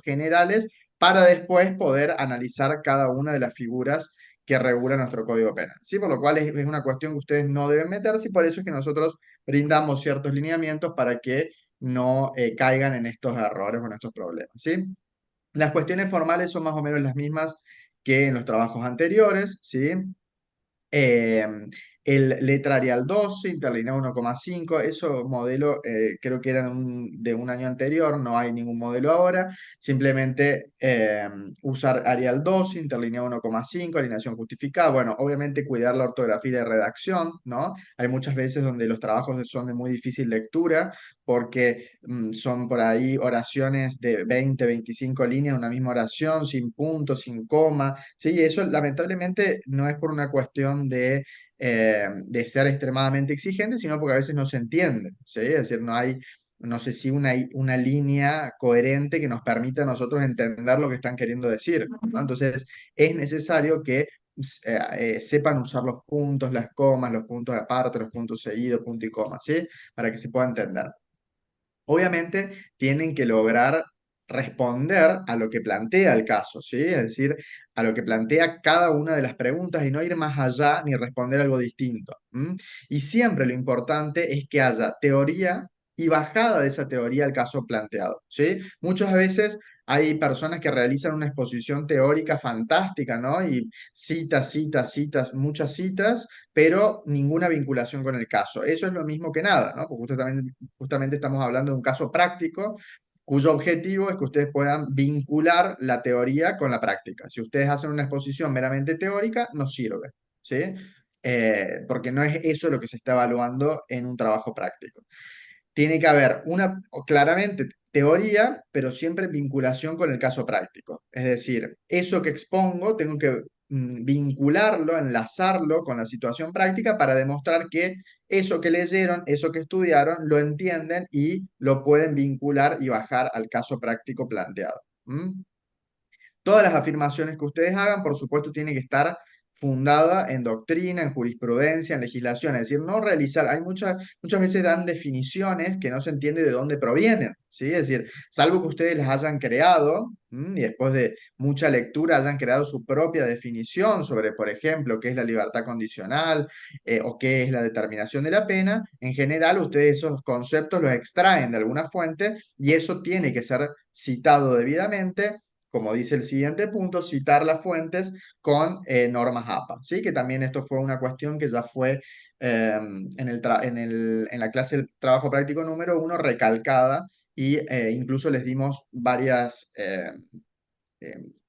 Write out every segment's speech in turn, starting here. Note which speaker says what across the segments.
Speaker 1: generales para después poder analizar cada una de las figuras que regula nuestro Código Penal. ¿Sí? Por lo cual es una cuestión que ustedes no deben meterse y por eso es que nosotros brindamos ciertos lineamientos para que no caigan en estos errores o en estos problemas. ¿Sí? Las cuestiones formales son más o menos las mismas que en los trabajos anteriores, ¿sí? Eh, el letrarial 12, interlineado 1,5, eso modelo creo que era de un año anterior, no hay ningún modelo ahora, simplemente usar Arial 12, interlineado 1,5, alineación justificada, bueno, obviamente cuidar la ortografía y la redacción, ¿no? Hay muchas veces donde los trabajos son de muy difícil lectura porque son por ahí oraciones de 20, 25 líneas, una misma oración, sin punto, sin coma. Sí, eso lamentablemente no es por una cuestión de ser extremadamente exigente, sino porque a veces no se entiende, ¿sí? Es decir, no hay, no sé si una línea coherente que nos permita a nosotros entender lo que están queriendo decir, ¿no? Entonces, es necesario que sepan usar los puntos, las comas, los puntos aparte, los puntos seguidos, punto y coma, ¿sí? Para que se pueda entender. Obviamente tienen que lograr responder a lo que plantea el caso, ¿sí? Es decir, a lo que plantea cada una de las preguntas y no ir más allá ni responder algo distinto. ¿M? Y siempre lo importante es que haya teoría y bajada de esa teoría al caso planteado, ¿sí? Muchas veces hay personas que realizan una exposición teórica fantástica, ¿no? Y citas, citas, citas, muchas citas, pero ninguna vinculación con el caso. Eso es lo mismo que nada, ¿no? Porque justamente estamos hablando de un caso práctico cuyo objetivo es que ustedes puedan vincular la teoría con la práctica. Si ustedes hacen una exposición meramente teórica, no sirve, ¿sí? Porque no es eso lo que se está evaluando en un trabajo práctico. Tiene que haber claramente teoría, pero siempre en vinculación con el caso práctico. Es decir, eso que expongo tengo que vincularlo, enlazarlo con la situación práctica para demostrar que eso que leyeron, eso que estudiaron, lo entienden y lo pueden vincular y bajar al caso práctico planteado. ¿Mm? Todas las afirmaciones que ustedes hagan, por supuesto, tienen que estar fundada en doctrina, en jurisprudencia, en legislación, es decir, no realizar, hay muchas veces dan definiciones que no se entiende de dónde provienen, ¿sí? Es decir, salvo que ustedes las hayan creado y después de mucha lectura hayan creado su propia definición sobre, por ejemplo, qué es la libertad condicional o qué es la determinación de la pena, en general ustedes esos conceptos los extraen de alguna fuente y eso tiene que ser citado debidamente como dice el siguiente punto, citar las fuentes con normas APA, ¿sí? Que también esto fue una cuestión que ya fue en la clase del trabajo práctico número 1 recalcada y incluso les dimos varias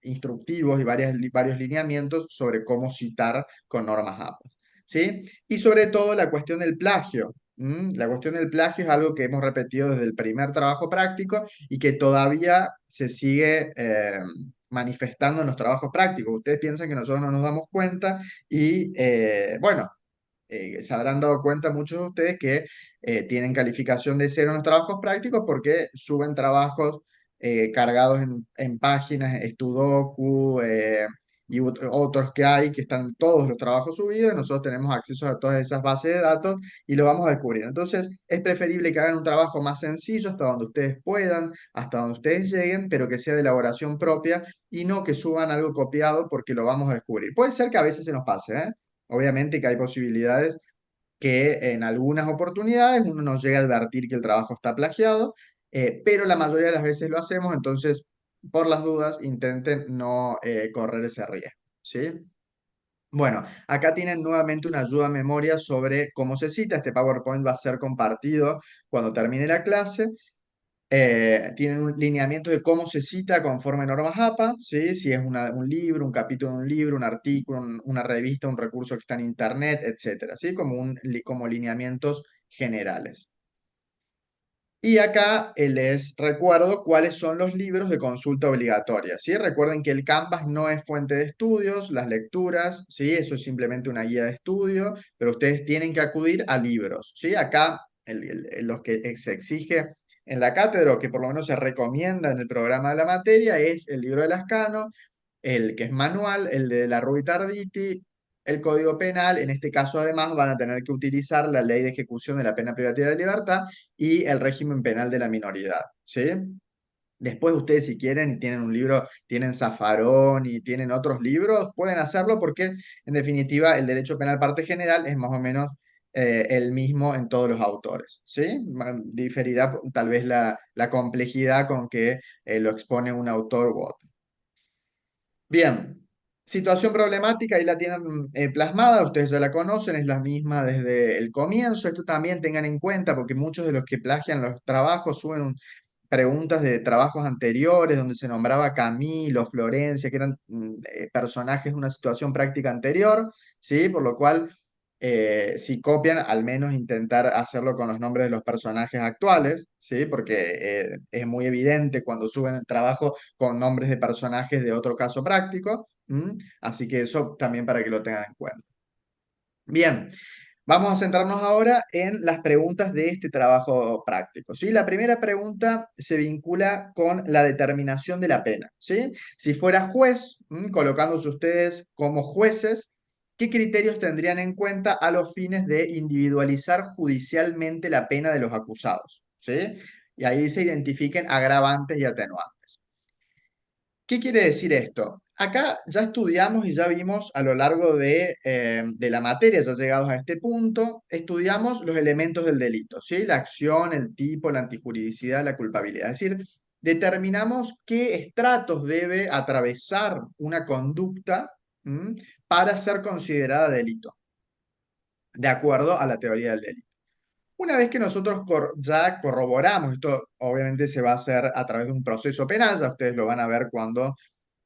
Speaker 1: instructivos y varios lineamientos sobre cómo citar con normas APA, ¿sí? Y sobre todo la cuestión del plagio. La cuestión del plagio es algo que hemos repetido desde el primer trabajo práctico y que todavía se sigue manifestando en los trabajos prácticos. Ustedes piensan que nosotros no nos damos cuenta y bueno, se habrán dado cuenta muchos de ustedes que tienen calificación de 0 en los trabajos prácticos porque suben trabajos cargados en páginas, Estudocu y otros que hay, que están todos los trabajos subidos, y nosotros tenemos acceso a todas esas bases de datos y lo vamos a descubrir. Entonces, es preferible que hagan un trabajo más sencillo hasta donde ustedes puedan, hasta donde ustedes lleguen, pero que sea de elaboración propia y no que suban algo copiado porque lo vamos a descubrir. Puede ser que a veces se nos pase, ¿eh? Obviamente que hay posibilidades que en algunas oportunidades uno nos llega a advertir que el trabajo está plagiado, pero la mayoría de las veces lo hacemos, entonces, por las dudas, intenten no correr ese riesgo, ¿sí? Bueno, acá tienen nuevamente una ayuda a memoria sobre cómo se cita. Este PowerPoint va a ser compartido cuando termine la clase tienen un lineamiento de cómo se cita conforme normas APA, ¿sí? Si es un libro, un capítulo de un libro, un artículo, una revista, un recurso que está en internet, etcétera, ¿sí? Como lineamientos generales. Y acá les recuerdo cuáles son los libros de consulta obligatoria, ¿sí? Recuerden que el Canvas no es fuente de estudios, las lecturas, ¿sí? Eso es simplemente una guía de estudio, pero ustedes tienen que acudir a libros, ¿sí? Acá los que se exige en la cátedra, o que por lo menos se recomienda en el programa de la materia, es el libro de Lascano, el que es manual, el de la Ruy Tarditi, el Código Penal, en este caso además van a tener que utilizar la Ley de Ejecución de la Pena Privativa de Libertad y el régimen penal de la minoridad, ¿sí? Después ustedes si quieren y tienen un libro, tienen Zaffarón y tienen otros libros, pueden hacerlo porque en definitiva el derecho penal parte general es más o menos el mismo en todos los autores, ¿sí? Diferirá tal vez la complejidad con que lo expone un autor u otro. Bien, situación problemática, ahí la tienen plasmada, ustedes ya la conocen, es la misma desde el comienzo. Esto también tengan en cuenta porque muchos de los que plagian los trabajos suben preguntas de trabajos anteriores donde se nombraba Camilo, Florencia, que eran personajes de una situación práctica anterior, ¿sí? Por lo cual, si copian, al menos intentar hacerlo con los nombres de los personajes actuales, ¿sí? Porque es muy evidente cuando suben el trabajo con nombres de personajes de otro caso práctico. Así que eso también para que lo tengan en cuenta. Bien, vamos a centrarnos ahora en las preguntas de este trabajo práctico, ¿sí? La primera pregunta se vincula con la determinación de la pena, ¿sí? Si fuera juez, colocándose ustedes como jueces, ¿qué criterios tendrían en cuenta a los fines de individualizar judicialmente la pena de los acusados, ¿sí? Y ahí se identifiquen agravantes y atenuantes. ¿Qué quiere decir esto? Acá ya estudiamos y ya vimos a lo largo de la materia, ya llegados a este punto, estudiamos los elementos del delito, ¿sí? La acción, el tipo, la antijuridicidad, la culpabilidad. Es decir, determinamos qué estratos debe atravesar una conducta, ¿m? Para ser considerada delito, de acuerdo a la teoría del delito. Una vez que nosotros ya corroboramos, esto obviamente se va a hacer a través de un proceso penal, ya ustedes lo van a ver cuando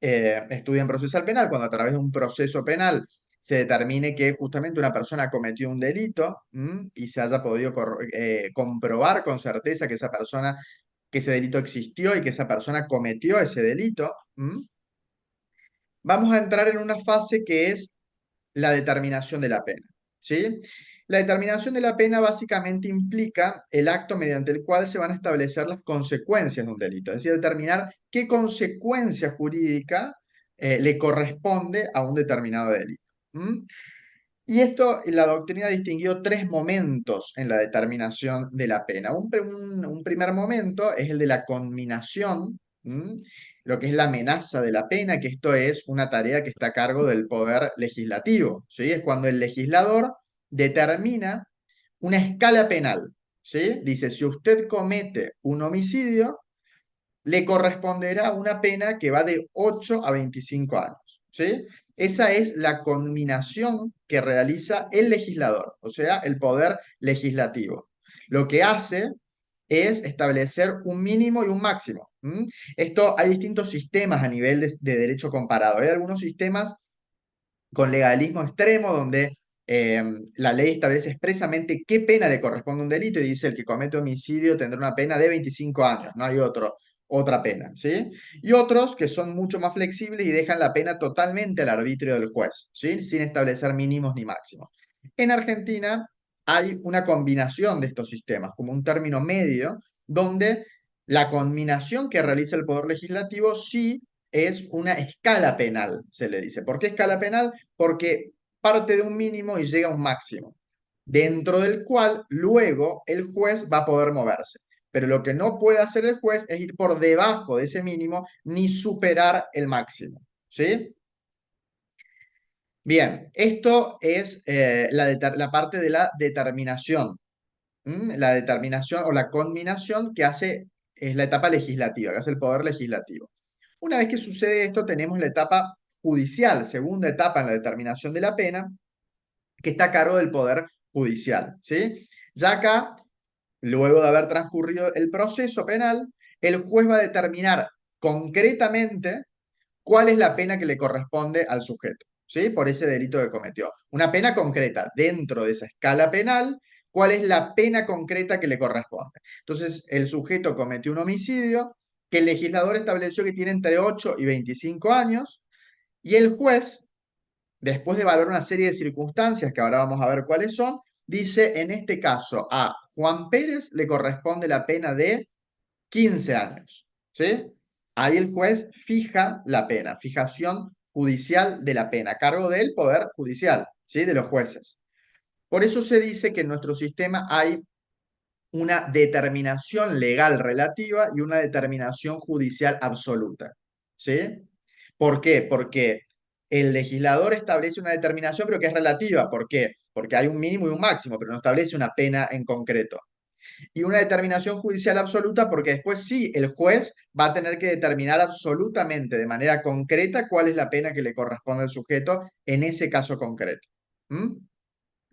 Speaker 1: estudian procesal penal, cuando a través de un proceso penal se determine que justamente una persona cometió un delito y se haya podido comprobar con certeza que esa persona, que ese delito existió y que esa persona cometió ese delito, vamos a entrar en una fase que es la determinación de la pena, ¿sí? La determinación de la pena básicamente implica el acto mediante el cual se van a establecer las consecuencias de un delito, es decir, determinar qué consecuencia jurídica le corresponde a un determinado delito. Y esto, la doctrina ha distinguido tres momentos en la determinación de la pena. Un primer momento es el de la conminación, lo que es la amenaza de la pena, que esto es una tarea que está a cargo del poder legislativo, ¿sí? Es cuando el legislador determina una escala penal, ¿sí? Dice, si usted comete un homicidio, le corresponderá una pena que va de 8 a 25 años, ¿sí? Esa es la conminación que realiza el legislador, o sea, el poder legislativo. Lo que hace es establecer un mínimo y un máximo. Esto hay distintos sistemas a nivel de derecho comparado. Hay algunos sistemas con legalismo extremo donde eh, la ley establece expresamente qué pena le corresponde a un delito y dice el que comete homicidio tendrá una pena de 25 años, no hay otra pena, ¿sí? Y otros que son mucho más flexibles y dejan la pena totalmente al arbitrio del juez, ¿sí? Sin establecer mínimos ni máximos. En Argentina hay una combinación de estos sistemas, como un término medio, donde la combinación que realiza el Poder Legislativo sí es una escala penal, se le dice. ¿Por qué escala penal? Porque parte de un mínimo y llega a un máximo, dentro del cual luego el juez va a poder moverse. Pero lo que no puede hacer el juez es ir por debajo de ese mínimo ni superar el máximo. ¿Sí? Bien, esto es la parte de la determinación. La determinación o la conminación que hace es la etapa legislativa, que hace el poder legislativo. Una vez que sucede esto, tenemos la etapa judicial, segunda etapa en la determinación de la pena, que está a cargo del Poder Judicial, ¿sí? Ya acá, luego de haber transcurrido el proceso penal, el juez va a determinar concretamente cuál es la pena que le corresponde al sujeto, ¿sí? Por ese delito que cometió. Una pena concreta dentro de esa escala penal, cuál es la pena concreta que le corresponde. Entonces, el sujeto cometió un homicidio que el legislador estableció que tiene entre 8 y 25 años y el juez, después de valorar una serie de circunstancias que ahora vamos a ver cuáles son, dice, en este caso, a Juan Pérez le corresponde la pena de 15 años, ¿sí? Ahí el juez fija la pena, fijación judicial de la pena, a cargo del Poder Judicial, ¿sí? De los jueces. Por eso se dice que en nuestro sistema hay una determinación legal relativa y una determinación judicial absoluta. ¿Sí? ¿Por qué? Porque el legislador establece una determinación, pero que es relativa. ¿Por qué? Porque hay un mínimo y un máximo, pero no establece una pena en concreto. Y una determinación judicial absoluta, porque después sí, el juez va a tener que determinar absolutamente, de manera concreta, cuál es la pena que le corresponde al sujeto en ese caso concreto. ¿Mm?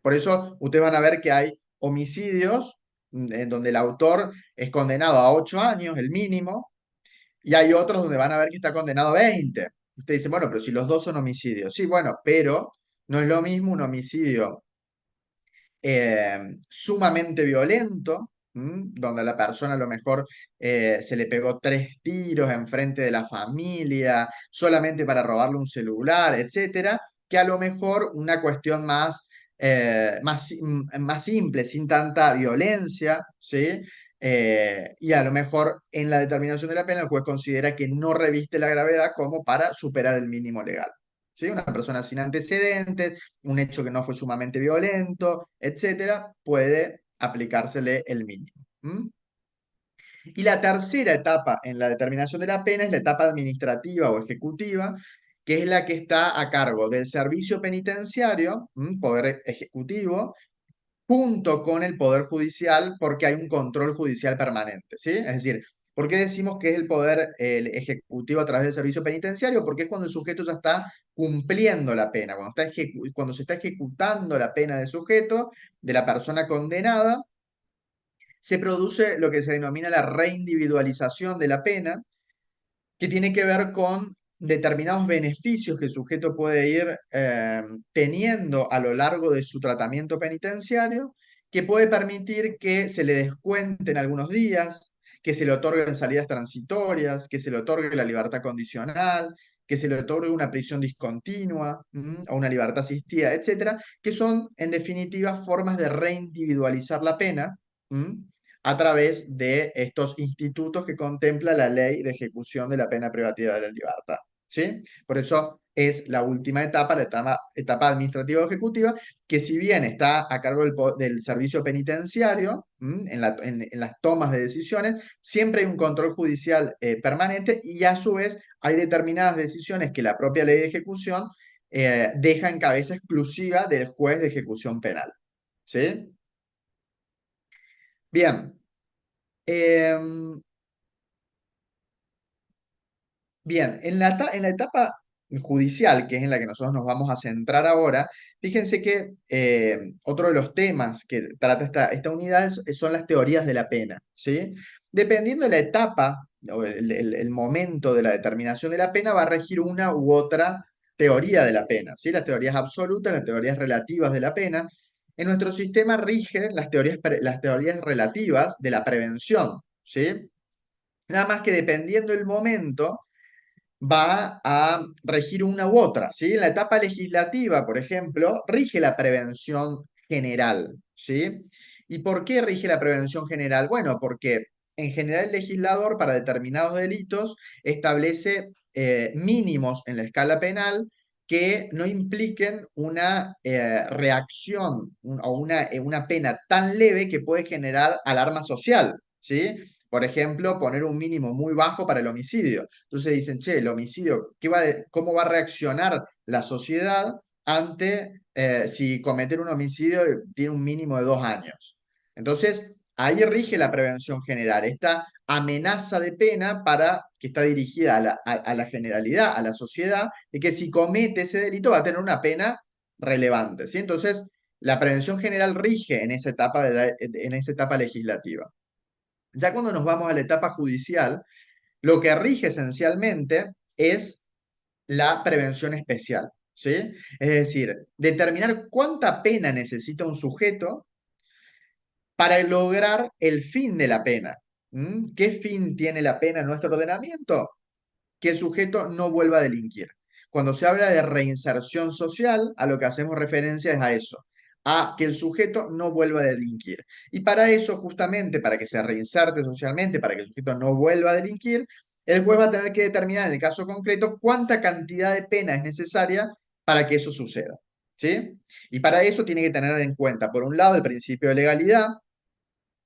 Speaker 1: Por eso ustedes van a ver que hay homicidios en donde el autor es condenado a 8 años, el mínimo, y hay otros donde van a ver que está condenado a 20. Usted dice, bueno, pero si los dos son homicidios. Sí, bueno, pero no es lo mismo un homicidio sumamente violento, donde a la persona a lo mejor se le pegó 3 tiros enfrente de la familia, solamente para robarle un celular, etcétera, que a lo mejor una cuestión más simple, sin tanta violencia, ¿sí? Y a lo mejor en la determinación de la pena el juez considera que no reviste la gravedad como para superar el mínimo legal. ¿Sí? Una persona sin antecedentes, un hecho que no fue sumamente violento, etcétera, puede aplicársele el mínimo. ¿Mm? Y la tercera etapa en la determinación de la pena es la etapa administrativa o ejecutiva, que es la que está a cargo del servicio penitenciario, poder ejecutivo, junto con el Poder Judicial, porque hay un control judicial permanente, ¿sí? Es decir, ¿por qué decimos que es el Poder el Ejecutivo a través del servicio penitenciario? Porque es cuando el sujeto ya está cumpliendo la pena, cuando se está ejecutando la pena del sujeto, de la persona condenada, se produce lo que se denomina la reindividualización de la pena, que tiene que ver con determinados beneficios que el sujeto puede ir teniendo a lo largo de su tratamiento penitenciario, que puede permitir que se le descuenten algunos días, que se le otorguen salidas transitorias, que se le otorgue la libertad condicional, que se le otorgue una prisión discontinua, o una libertad asistida, etcétera, que son, en definitiva, formas de reindividualizar la pena, a través de estos institutos que contempla la ley de ejecución de la pena privativa de la libertad. ¿Sí? Por eso es la última etapa, la etapa administrativa o ejecutiva, que si bien está a cargo del servicio penitenciario, en las tomas de decisiones, siempre hay un control judicial permanente y a su vez hay determinadas decisiones que la propia ley de ejecución deja en cabeza exclusiva del juez de ejecución penal. ¿Sí? Bien. Em, Bien, en la etapa judicial, que es en la que nosotros nos vamos a centrar ahora, fíjense que otro de los temas que trata esta unidad son las teorías de la pena, ¿sí? Dependiendo de la etapa o el momento de la determinación de la pena, va a regir una u otra teoría de la pena, ¿sí? Las teorías absolutas, las teorías relativas de la pena. En nuestro sistema rigen las teorías relativas de la prevención, ¿sí? Nada más que dependiendo del momento va a regir una u otra, ¿sí? En la etapa legislativa, por ejemplo, rige la prevención general, ¿sí? ¿Y por qué rige la prevención general? Bueno, porque en general el legislador para determinados delitos establece mínimos en la escala penal que no impliquen una reacción una pena tan leve que puede generar alarma social, ¿sí? Por ejemplo, poner un mínimo muy bajo para el homicidio. Entonces dicen, che, el homicidio, ¿cómo va a reaccionar la sociedad ante si cometer un homicidio tiene un mínimo de 2 años? Entonces, ahí rige la prevención general, esta amenaza de pena que está dirigida a la generalidad, a la sociedad, de que si comete ese delito va a tener una pena relevante, ¿sí? Entonces, la prevención general rige en esa etapa, en esa etapa legislativa. Ya cuando nos vamos a la etapa judicial, lo que rige esencialmente es la prevención especial, ¿sí? Es decir, determinar cuánta pena necesita un sujeto para lograr el fin de la pena. ¿Qué fin tiene la pena en nuestro ordenamiento? Que el sujeto no vuelva a delinquir. Cuando se habla de reinserción social, a lo que hacemos referencia es a eso, a que el sujeto no vuelva a delinquir. Y para eso, justamente, para que se reinserte socialmente, para que el sujeto no vuelva a delinquir, el juez va a tener que determinar en el caso concreto cuánta cantidad de pena es necesaria para que eso suceda. ¿Sí? Y para eso tiene que tener en cuenta, por un lado, el principio de legalidad,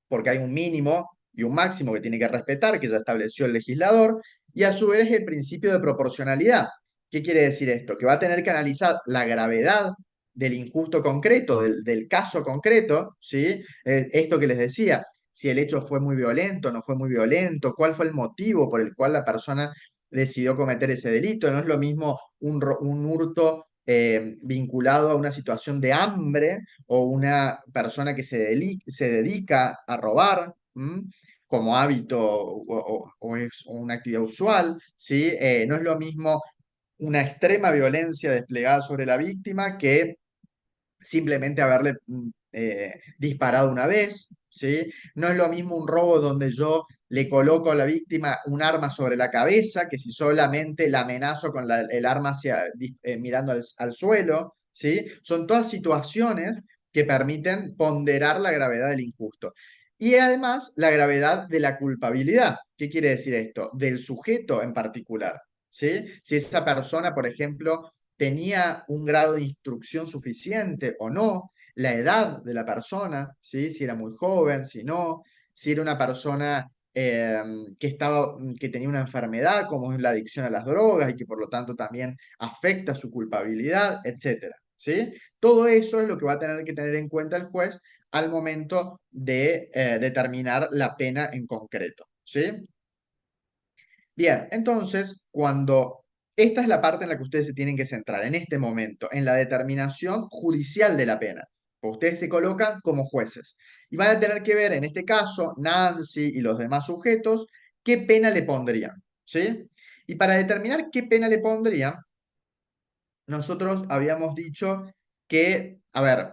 Speaker 1: porque hay un mínimo y un máximo que tiene que respetar, que ya estableció el legislador, y a su vez el principio de proporcionalidad. ¿Qué quiere decir esto? Que va a tener que analizar la gravedad del injusto concreto, del caso concreto, ¿sí? Esto que les decía, si el hecho fue muy violento, no fue muy violento, cuál fue el motivo por el cual la persona decidió cometer ese delito. No es lo mismo un hurto vinculado a una situación de hambre o una persona que se dedica a robar. Como hábito o es una actividad usual, ¿sí? No es lo mismo una extrema violencia desplegada sobre la víctima que simplemente haberle disparado una vez, ¿sí? No es lo mismo un robo donde yo le coloco a la víctima un arma sobre la cabeza que si solamente la amenazo con el arma mirando al suelo, ¿sí? Son todas situaciones que permiten ponderar la gravedad del injusto. Y además la gravedad de la culpabilidad. ¿Qué quiere decir esto? Del sujeto en particular, ¿sí? Si esa persona, por ejemplo, tenía un grado de instrucción suficiente o no, la edad de la persona, ¿sí? Si era muy joven, si no, si era una persona que tenía una enfermedad como es la adicción a las drogas y que por lo tanto también afecta su culpabilidad, etcétera, ¿sí? Todo eso es lo que va a tener que tener en cuenta el juez al momento de determinar la pena en concreto, ¿sí? Bien, entonces, cuando esta es la parte en la que ustedes se tienen que centrar en este momento, en la determinación judicial de la pena. Pues ustedes se colocan como jueces y van a tener que ver, en este caso, Nancy y los demás sujetos, qué pena le pondrían, ¿sí? Y para determinar qué pena le pondrían, nosotros habíamos dicho que, a ver,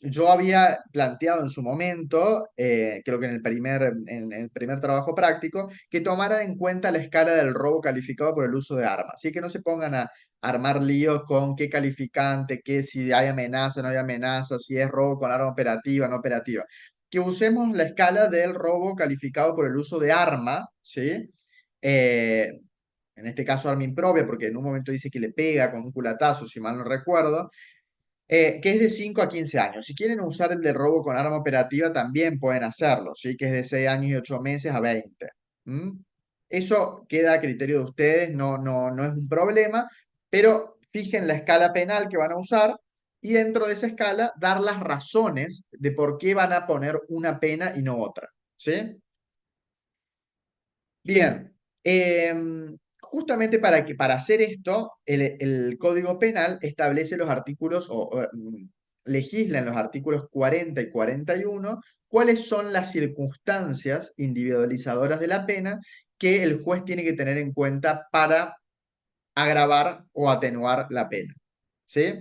Speaker 1: yo había planteado en su momento, creo que en el primer trabajo práctico, que tomaran en cuenta la escala del robo calificado por el uso de armas. Así que no se pongan a armar líos con qué calificante, qué si hay amenaza, no hay amenaza, si es robo con arma operativa, no operativa. Que usemos la escala del robo calificado por el uso de arma, ¿sí? Eh, en este caso arma impropia, porque en un momento dice que le pega con un culatazo, si mal no recuerdo, que es de 5 a 15 años. Si quieren usar el de robo con arma operativa, también pueden hacerlo, ¿sí? Que es de 6 años y 8 meses a 20. ¿Mm? Eso queda a criterio de ustedes, no es un problema, pero fijen la escala penal que van a usar y dentro de esa escala dar las razones de por qué van a poner una pena y no otra, ¿sí? Bien, justamente para hacer esto, el Código Penal establece los artículos legisla en los artículos 40 y 41 cuáles son las circunstancias individualizadoras de la pena que el juez tiene que tener en cuenta para agravar o atenuar la pena. ¿Sí?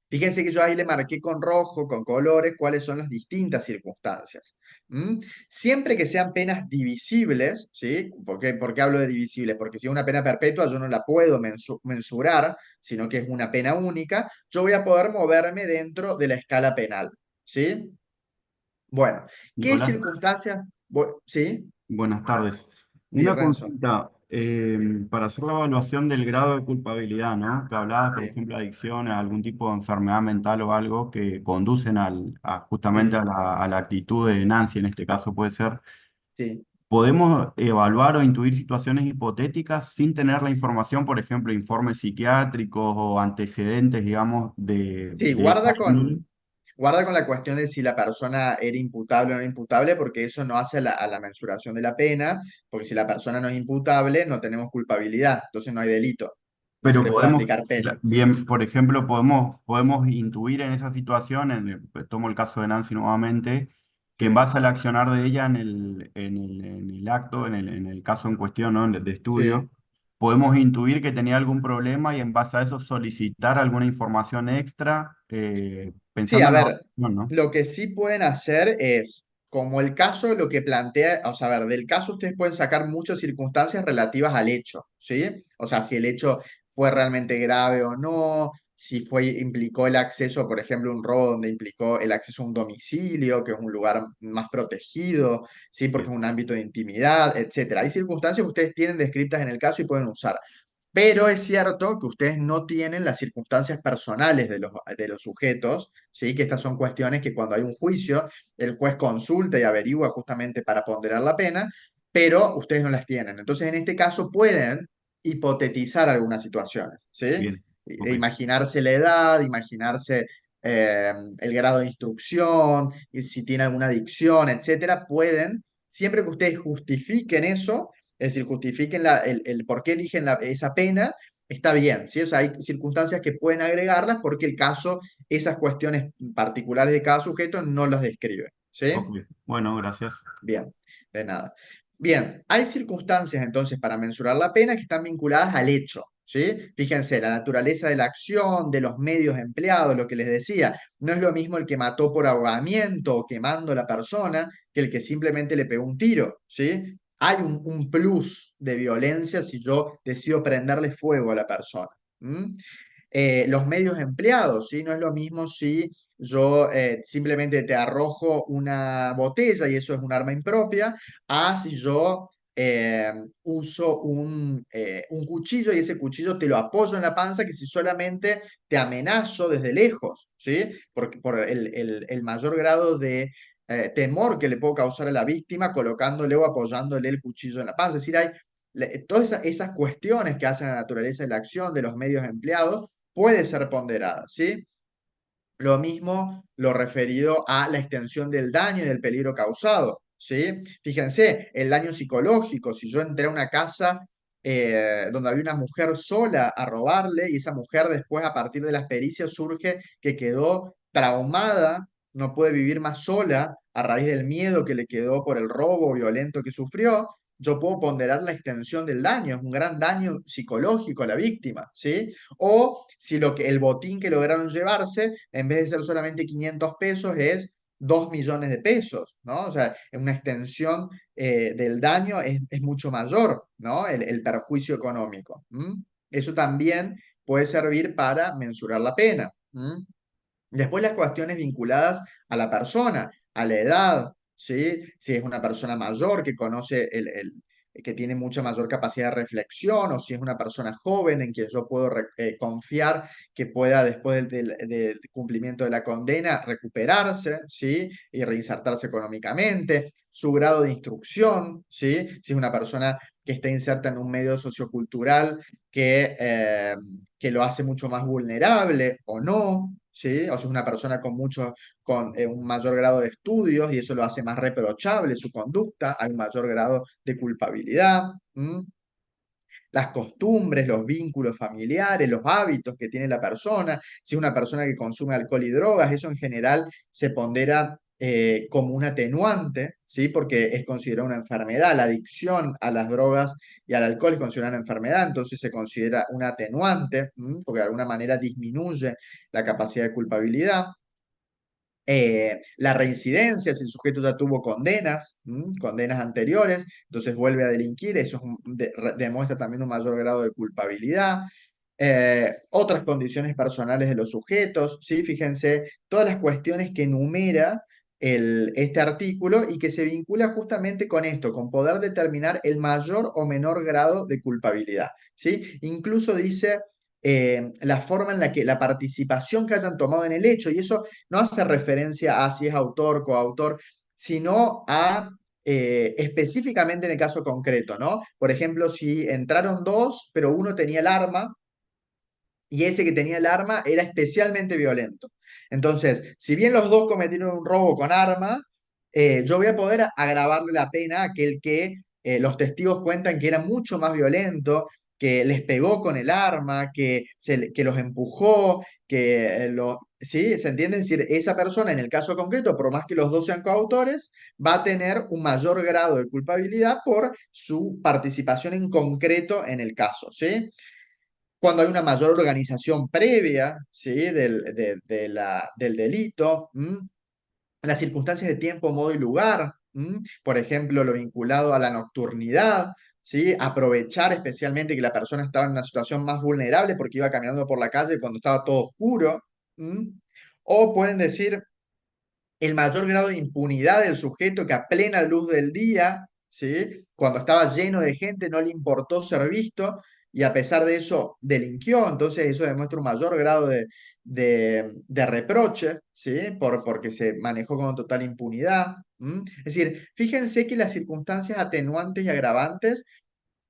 Speaker 1: Fíjense que yo ahí le marqué con rojo, con colores, cuáles son las distintas circunstancias. ¿Mm? Siempre que sean penas divisibles, ¿sí? ¿Por qué hablo de divisibles? Porque si es una pena perpetua yo no la puedo mensurar, sino que es una pena única, yo voy a poder moverme dentro de la escala penal, ¿sí? Bueno, ¿qué
Speaker 2: Nicolás,
Speaker 1: circunstancias? ¿Sí?
Speaker 2: buenas tardes.
Speaker 1: Sí,
Speaker 2: Una
Speaker 1: Renzo.
Speaker 2: consulta, para hacer la evaluación del grado de culpabilidad, ¿no? Que hablabas, por
Speaker 1: Sí,
Speaker 2: ejemplo, adicción a algún tipo de enfermedad mental o algo que conducen justamente
Speaker 1: sí,
Speaker 2: a la actitud de Nancy, en este caso puede ser.
Speaker 1: sí.
Speaker 2: ¿Podemos evaluar o intuir situaciones hipotéticas sin tener la información, por ejemplo, informes psiquiátricos o antecedentes, digamos,
Speaker 1: Sí,
Speaker 2: de esta índole?
Speaker 1: guarda con la cuestión de si la persona era imputable o no imputable, porque eso no hace a la mensuración de la pena, porque si la persona no es imputable, no tenemos culpabilidad, entonces no hay delito, no se
Speaker 2: Pero
Speaker 1: le puede
Speaker 2: podemos,
Speaker 1: aplicar pena.
Speaker 2: bien, por ejemplo, podemos intuir en esa situación, tomo el caso de Nancy nuevamente, que en
Speaker 1: Sí,
Speaker 2: base al accionar de ella en el acto, en el caso en cuestión, ¿no? De estudio,
Speaker 1: sí.
Speaker 2: podemos intuir que tenía algún problema y en base a eso solicitar alguna información extra,
Speaker 1: Sí,
Speaker 2: pensando
Speaker 1: a
Speaker 2: en la
Speaker 1: ver,
Speaker 2: evaluación, ¿no?
Speaker 1: lo que sí pueden hacer es, como el caso, lo que plantea, o sea, a ver, del caso ustedes pueden sacar muchas circunstancias relativas al hecho, ¿sí? O sea, si el hecho fue realmente grave o no, si implicó el acceso, por ejemplo, un robo donde implicó el acceso a un domicilio, que es un lugar más protegido, ¿sí? Porque
Speaker 2: Bien.
Speaker 1: es un ámbito de intimidad, etcétera. Hay circunstancias que ustedes tienen descritas en el caso y pueden usar. Pero es cierto que ustedes no tienen las circunstancias personales de los sujetos, ¿sí? Que estas son cuestiones que cuando hay un juicio, el juez consulta y averigua justamente para ponderar la pena, pero ustedes no las tienen. Entonces, en este caso pueden hipotetizar algunas situaciones, ¿sí?
Speaker 2: Bien, ok,
Speaker 1: Imaginarse la edad, imaginarse el grado de instrucción, y si tiene alguna adicción, etcétera, pueden, siempre que ustedes justifiquen eso, es decir, justifiquen el por qué eligen esa pena, está bien, ¿sí? O sea, hay circunstancias que pueden agregarlas porque el caso, esas cuestiones particulares de cada sujeto no las describe,
Speaker 2: ok.
Speaker 1: ¿sí?
Speaker 2: Bueno, gracias.
Speaker 1: Bien, de nada. Bien, hay circunstancias entonces para mensurar la pena que están vinculadas al hecho, ¿sí? Fíjense, la naturaleza de la acción, de los medios empleados, lo que les decía, no es lo mismo el que mató por ahogamiento o quemando a la persona que el que simplemente le pegó un tiro, ¿sí? Hay un plus de violencia si yo decido prenderle fuego a la persona. ¿M? Los medios empleados, ¿sí? No es lo mismo si yo simplemente te arrojo una botella y eso es un arma impropia, a si yo uso un cuchillo y ese cuchillo te lo apoyo en la panza, que si solamente te amenazo desde lejos, ¿sí? Porque por el mayor grado de temor que le puedo causar a la víctima colocándole o apoyándole el cuchillo en la panza. Es decir, hay todas esas cuestiones que hacen la naturaleza de la acción de los medios empleados puede ser ponderada, ¿sí? Lo mismo lo referido a la extensión del daño y del peligro causado, ¿sí? Fíjense, el daño psicológico, si yo entré a una casa donde había una mujer sola a robarle y esa mujer después a partir de las pericias surge que quedó traumada, no puede vivir más sola a raíz del miedo que le quedó por el robo violento que sufrió, yo puedo ponderar la extensión del daño, es un gran daño psicológico a la víctima, ¿sí? O si el botín que lograron llevarse, en vez de ser solamente 500 pesos, es 2 millones de pesos, ¿no? O sea, una extensión del daño es mucho mayor, ¿no? El perjuicio económico. ¿M? Eso también puede servir para mensurar la pena. ¿M? Después las cuestiones vinculadas a la persona, a la edad, ¿sí? Si es una persona mayor que conoce que tiene mucha mayor capacidad de reflexión, o si es una persona joven en quien yo puedo confiar que pueda después del cumplimiento de la condena recuperarse, ¿sí? Y reinsertarse económicamente, su grado de instrucción, ¿sí? Si es una persona que está inserta en un medio sociocultural que lo hace mucho más vulnerable o no, ¿sí? O sea, es una persona con un mayor grado de estudios y eso lo hace más reprochable su conducta, hay un mayor grado de culpabilidad. ¿M? Las costumbres, los vínculos familiares, los hábitos que tiene la persona, si es una persona que consume alcohol y drogas, eso en general se pondera como un atenuante, ¿sí? Porque es considerada una enfermedad, la adicción a las drogas y al alcohol es considerada una enfermedad, entonces se considera un atenuante, porque de alguna manera disminuye la capacidad de culpabilidad. La reincidencia, si el sujeto ya tuvo condenas, condenas anteriores, entonces vuelve a delinquir, eso demuestra también un mayor grado de culpabilidad. Otras condiciones personales de los sujetos, ¿sí? Fíjense, todas las cuestiones que enumera este artículo y que se vincula justamente con esto, con poder determinar el mayor o menor grado de culpabilidad, ¿sí? Incluso dice la forma en la que la participación que hayan tomado en el hecho, y eso no hace referencia a si es autor, coautor, sino a específicamente en el caso concreto, ¿no? Por ejemplo, si entraron dos, pero uno tenía el arma y ese que tenía el arma era especialmente violento. Entonces, si bien los dos cometieron un robo con arma, yo voy a poder agravarle la pena a aquel que los testigos cuentan que era mucho más violento, que les pegó con el arma, que los empujó, ¿sí? ¿Se entiende? Es decir, esa persona en el caso concreto, por más que los dos sean coautores, va a tener un mayor grado de culpabilidad por su participación en concreto en el caso, ¿sí? Cuando hay una mayor organización previa, ¿sí? Del delito, las circunstancias de tiempo, modo y lugar, por ejemplo, lo vinculado a la nocturnidad, ¿sí? Aprovechar especialmente que la persona estaba en una situación más vulnerable porque iba caminando por la calle cuando estaba todo oscuro, o pueden decir el mayor grado de impunidad del sujeto que a plena luz del día, ¿sí? Cuando estaba lleno de gente no le importó ser visto, y a pesar de eso delinquió, entonces eso demuestra un mayor grado de reproche, ¿sí? Porque se manejó con total impunidad. Es decir, fíjense que las circunstancias atenuantes y agravantes,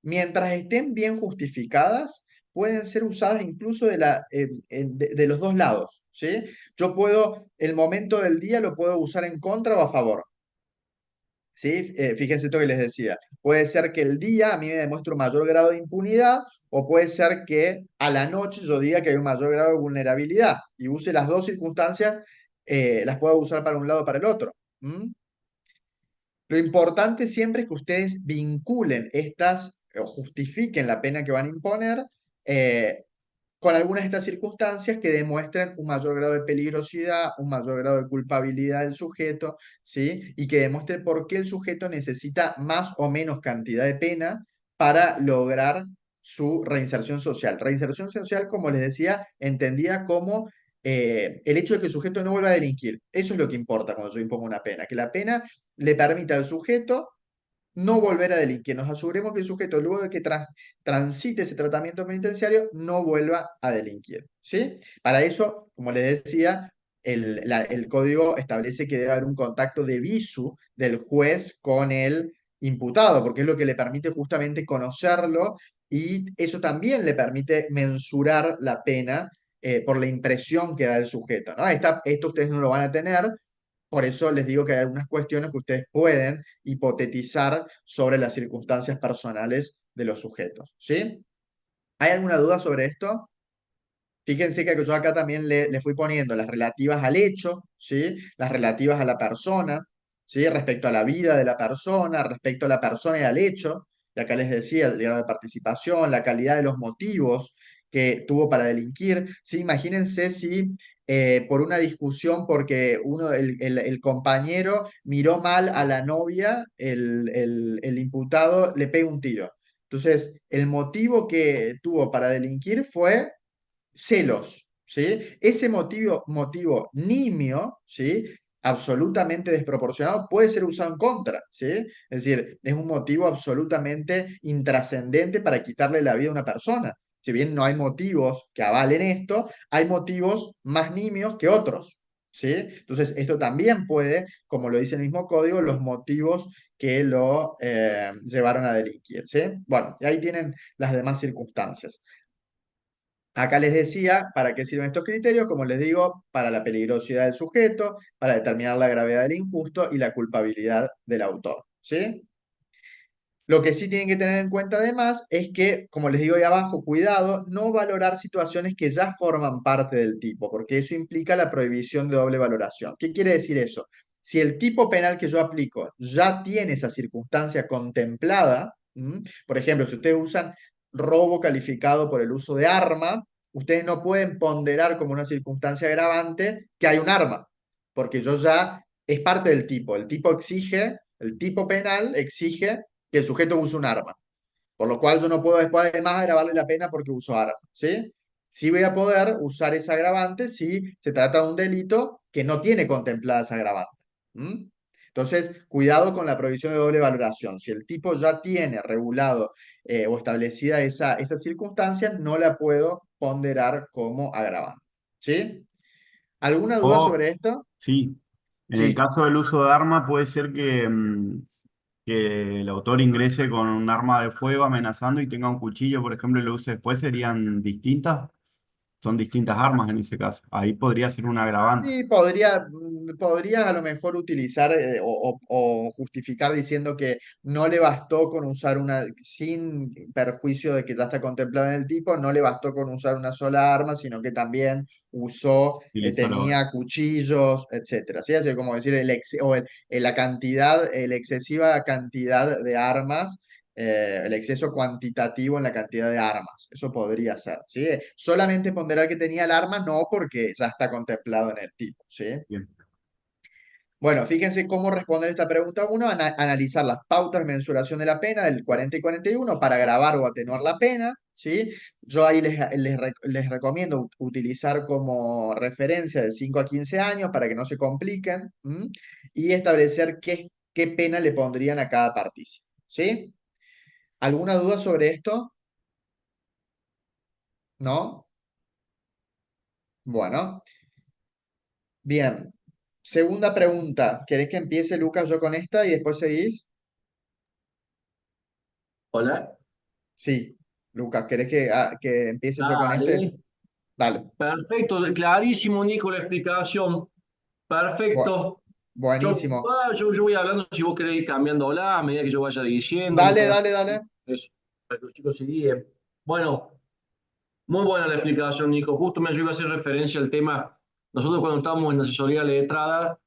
Speaker 1: mientras estén bien justificadas, pueden ser usadas incluso de los dos lados, ¿sí? Yo puedo, el momento del día lo puedo usar en contra o a favor. ¿Sí? Fíjense esto que les decía. Puede ser que el día a mí me demuestre un mayor grado de impunidad o puede ser que a la noche yo diga que hay un mayor grado de vulnerabilidad y use las dos circunstancias, las puedo usar para un lado o para el otro. ¿Mm? Lo importante siempre es que ustedes vinculen estas o justifiquen la pena que van a imponer eh, con algunas de estas circunstancias que demuestren un mayor grado de peligrosidad, un mayor grado de culpabilidad del sujeto, ¿sí? Y que demuestre por qué el sujeto necesita más o menos cantidad de pena para lograr su reinserción social. Reinserción social, como les decía, entendida como el hecho de que el sujeto no vuelva a delinquir. Eso es lo que importa cuando yo impongo una pena, que la pena le permita al sujeto no volver a delinquir. Nos aseguremos que el sujeto, luego de que transite ese tratamiento penitenciario, no vuelva a delinquir. ¿Sí? Para eso, como les decía, el código establece que debe haber un contacto de visu del juez con el imputado, porque es lo que le permite justamente conocerlo y eso también le permite mensurar la pena por la impresión que da el sujeto, ¿no? Esto ustedes no lo van a tener, por eso les digo que hay algunas cuestiones que ustedes pueden hipotetizar sobre las circunstancias personales de los sujetos, ¿sí? ¿Hay alguna duda sobre esto? Fíjense que yo acá también le fui poniendo las relativas al hecho, ¿sí? Las relativas a la persona, ¿sí? Respecto a la vida de la persona, respecto a la persona y al hecho. Y acá les decía el grado de participación, la calidad de los motivos que tuvo para delinquir. ¿Sí? Imagínense si por una discusión, porque el compañero miró mal a la novia, el imputado le pega un tiro. Entonces, el motivo que tuvo para delinquir fue celos, ¿sí? Ese motivo nimio, ¿sí? Absolutamente desproporcionado, puede ser usado en contra, ¿sí? Es decir, es un motivo absolutamente intrascendente para quitarle la vida a una persona. Si bien no hay motivos que avalen esto, hay motivos más nimios que otros, ¿sí? Entonces, esto también puede, como lo dice el mismo código, los motivos que lo llevaron a delinquir, ¿sí? Bueno, y ahí tienen las demás circunstancias. Acá les decía para qué sirven estos criterios, como les digo, para la peligrosidad del sujeto, para determinar la gravedad del injusto y la culpabilidad del autor, ¿sí? Lo que sí tienen que tener en cuenta además es que, como les digo ahí abajo, cuidado, no valorar situaciones que ya forman parte del tipo, porque eso implica la prohibición de doble valoración. ¿Qué quiere decir eso? Si el tipo penal que yo aplico ya tiene esa circunstancia contemplada, por ejemplo, si ustedes usan robo calificado por el uso de arma, ustedes no pueden ponderar como una circunstancia agravante que hay un arma, porque yo ya es parte del tipo. El tipo exige, el tipo penal exige que el sujeto use un arma. Por lo cual yo no puedo después además agravarle la pena porque usó arma, ¿sí? Sí voy a poder usar ese agravante si se trata de un delito que no tiene contemplada esa agravante. ¿Mm? Entonces, cuidado con la prohibición de doble valoración. Si el tipo ya tiene regulado o establecida esa circunstancia, no la puedo ponderar como agravante. ¿Sí? ¿Alguna duda
Speaker 2: O,
Speaker 1: sobre esto?
Speaker 2: sí, en el
Speaker 1: Sí.
Speaker 2: caso del uso de arma puede ser que el autor ingrese con un arma de fuego amenazando y tenga un cuchillo, por ejemplo, y lo use después, serían distintas, son distintas armas en ese caso. Ahí podría ser un agravante.
Speaker 1: Sí, podría a lo mejor utilizar o justificar diciendo que no le bastó con usar una, sin perjuicio de que ya está contemplado en el tipo, no le bastó con usar una sola arma, sino que también usó,
Speaker 2: Utilizar ahora.
Speaker 1: tenía cuchillos, etcétera. ¿Sí? Así como decir, la cantidad, la excesiva cantidad de armas, el exceso cuantitativo en la cantidad de armas. Eso podría ser, ¿sí? Solamente ponderar que tenía el arma, no porque ya está contemplado en el tipo, ¿sí?
Speaker 2: Bien.
Speaker 1: Bueno, fíjense cómo responder esta pregunta uno, analizar las pautas de mensuración de la pena del 40 y 41 para agravar o atenuar la pena, ¿sí? Yo ahí les recomiendo utilizar como referencia de 5 a 15 años para que no se compliquen, ¿m? Y establecer qué pena le pondrían a cada partícipe, ¿sí? ¿Alguna duda sobre esto? ¿No? Bueno, bien. Segunda pregunta. ¿Querés que empiece Lucas yo con esta y después seguís?
Speaker 3: Hola,
Speaker 1: Sí. Lucas, ¿querés que empiece yo con este?
Speaker 3: dale.
Speaker 1: Dale.
Speaker 3: Perfecto, clarísimo, Nico, la explicación.
Speaker 1: Bu-
Speaker 3: Perfecto.
Speaker 1: buenísimo.
Speaker 3: Yo voy hablando, si vos querés ir cambiando a medida que yo vaya diciendo, no
Speaker 1: Dale,
Speaker 3: tengas
Speaker 1: dale, dale.
Speaker 3: eso, para que los chicos se guíen. Bueno, muy buena la explicación, Nico. Justo me ayuda a hacer referencia al tema. Nosotros cuando estábamos en asesoría letrada,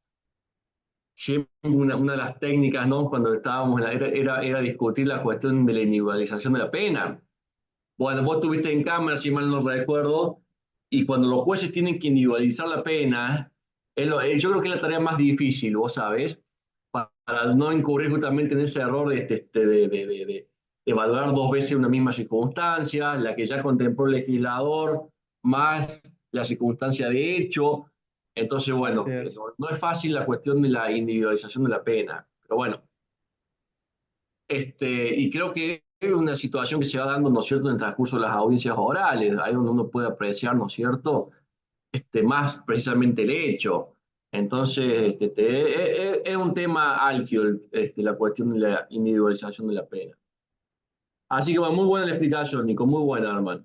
Speaker 3: siempre una de las técnicas, ¿no? Cuando estábamos era discutir la cuestión de la individualización de la pena. Bueno, vos estuviste en cámara, si mal no recuerdo, y cuando los jueces tienen que individualizar la pena, yo creo que es la tarea más difícil, vos sabés, para no incurrir justamente en ese error de evaluar dos veces una misma circunstancia, la que ya contempló el legislador, más la circunstancia de hecho. Entonces,
Speaker 1: Así
Speaker 3: bueno,
Speaker 1: es.
Speaker 3: no es fácil la cuestión de la individualización de la pena, pero bueno, y creo que es una situación que se va dando, ¿no es cierto?, en el transcurso de las audiencias orales, ahí donde uno puede apreciar, ¿no es cierto?, más precisamente el hecho. Entonces, es un tema álgido la cuestión de la individualización de la pena. Así que bueno, muy buena la explicación, Nico, muy buena, hermano.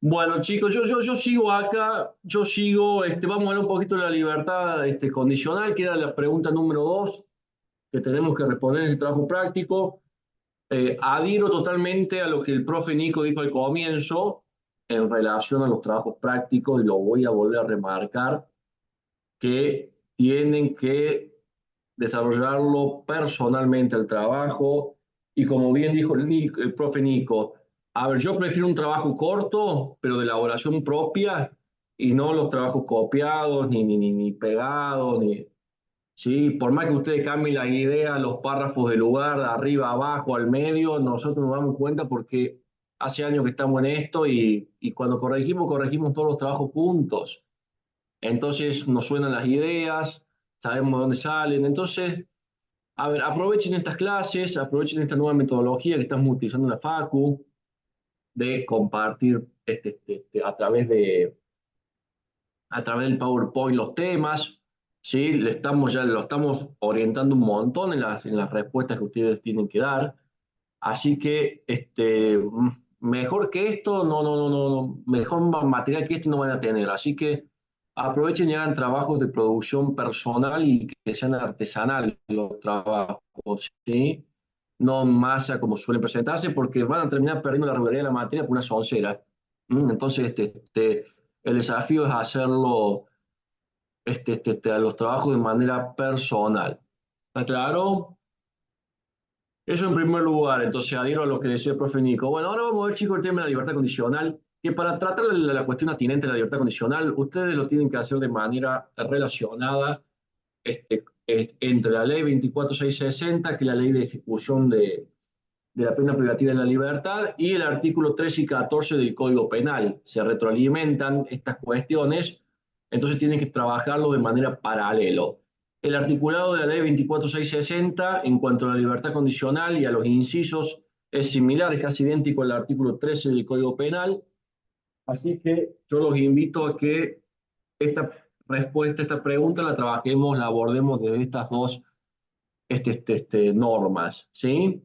Speaker 3: Bueno, chicos, yo sigo acá, vamos a hablar un poquito de la libertad condicional, que era la pregunta número 2 que tenemos que responder en el trabajo práctico. Adhiero totalmente a lo que el profe Nico dijo al comienzo en relación a los trabajos prácticos y lo voy a volver a remarcar, que tienen que desarrollarlo personalmente el trabajo y como bien dijo el profe Nico, a ver, yo prefiero un trabajo corto, pero de elaboración propia y no los trabajos copiados, ni pegados, ni, sí, por más que ustedes cambien la idea, los párrafos del lugar, de arriba, abajo, al medio, nosotros nos damos cuenta porque hace años que estamos en esto y cuando corregimos todos los trabajos juntos. Entonces nos suenan las ideas, sabemos de dónde salen. Entonces, a ver, aprovechen estas clases, aprovechen esta nueva metodología que estamos utilizando en la FACU de compartir a través del PowerPoint los temas, ¿sí? Ya lo estamos orientando un montón en las respuestas que ustedes tienen que dar. Así que mejor que esto, mejor material que esto no van a tener. Así que aprovechen y hagan trabajos de producción personal y que sean artesanales los trabajos, ¿sí? No en masa como suelen presentarse, porque van a terminar perdiendo la regularidad de la materia por una soncera. Entonces, el desafío es hacerlo a los trabajos de manera personal. ¿Está claro? Eso en primer lugar, entonces adhiero a lo que decía el profe Nico. Bueno, ahora vamos a ver, chicos, el tema de la libertad condicional, que para tratar la cuestión atinente de la libertad condicional, ustedes lo tienen que hacer de manera relacionada entre la ley 24660, que es la ley de ejecución de la pena privativa de la libertad, y el artículo 13 y 14 del Código Penal. Se retroalimentan estas cuestiones, entonces tienen que trabajarlo de manera paralelo. El articulado de la ley 24660 en cuanto a la libertad condicional y a los incisos es similar, es casi idéntico al artículo 13 del Código Penal, así que yo los invito a que esta respuesta, esta pregunta la trabajemos, la abordemos desde estas dos normas, ¿sí?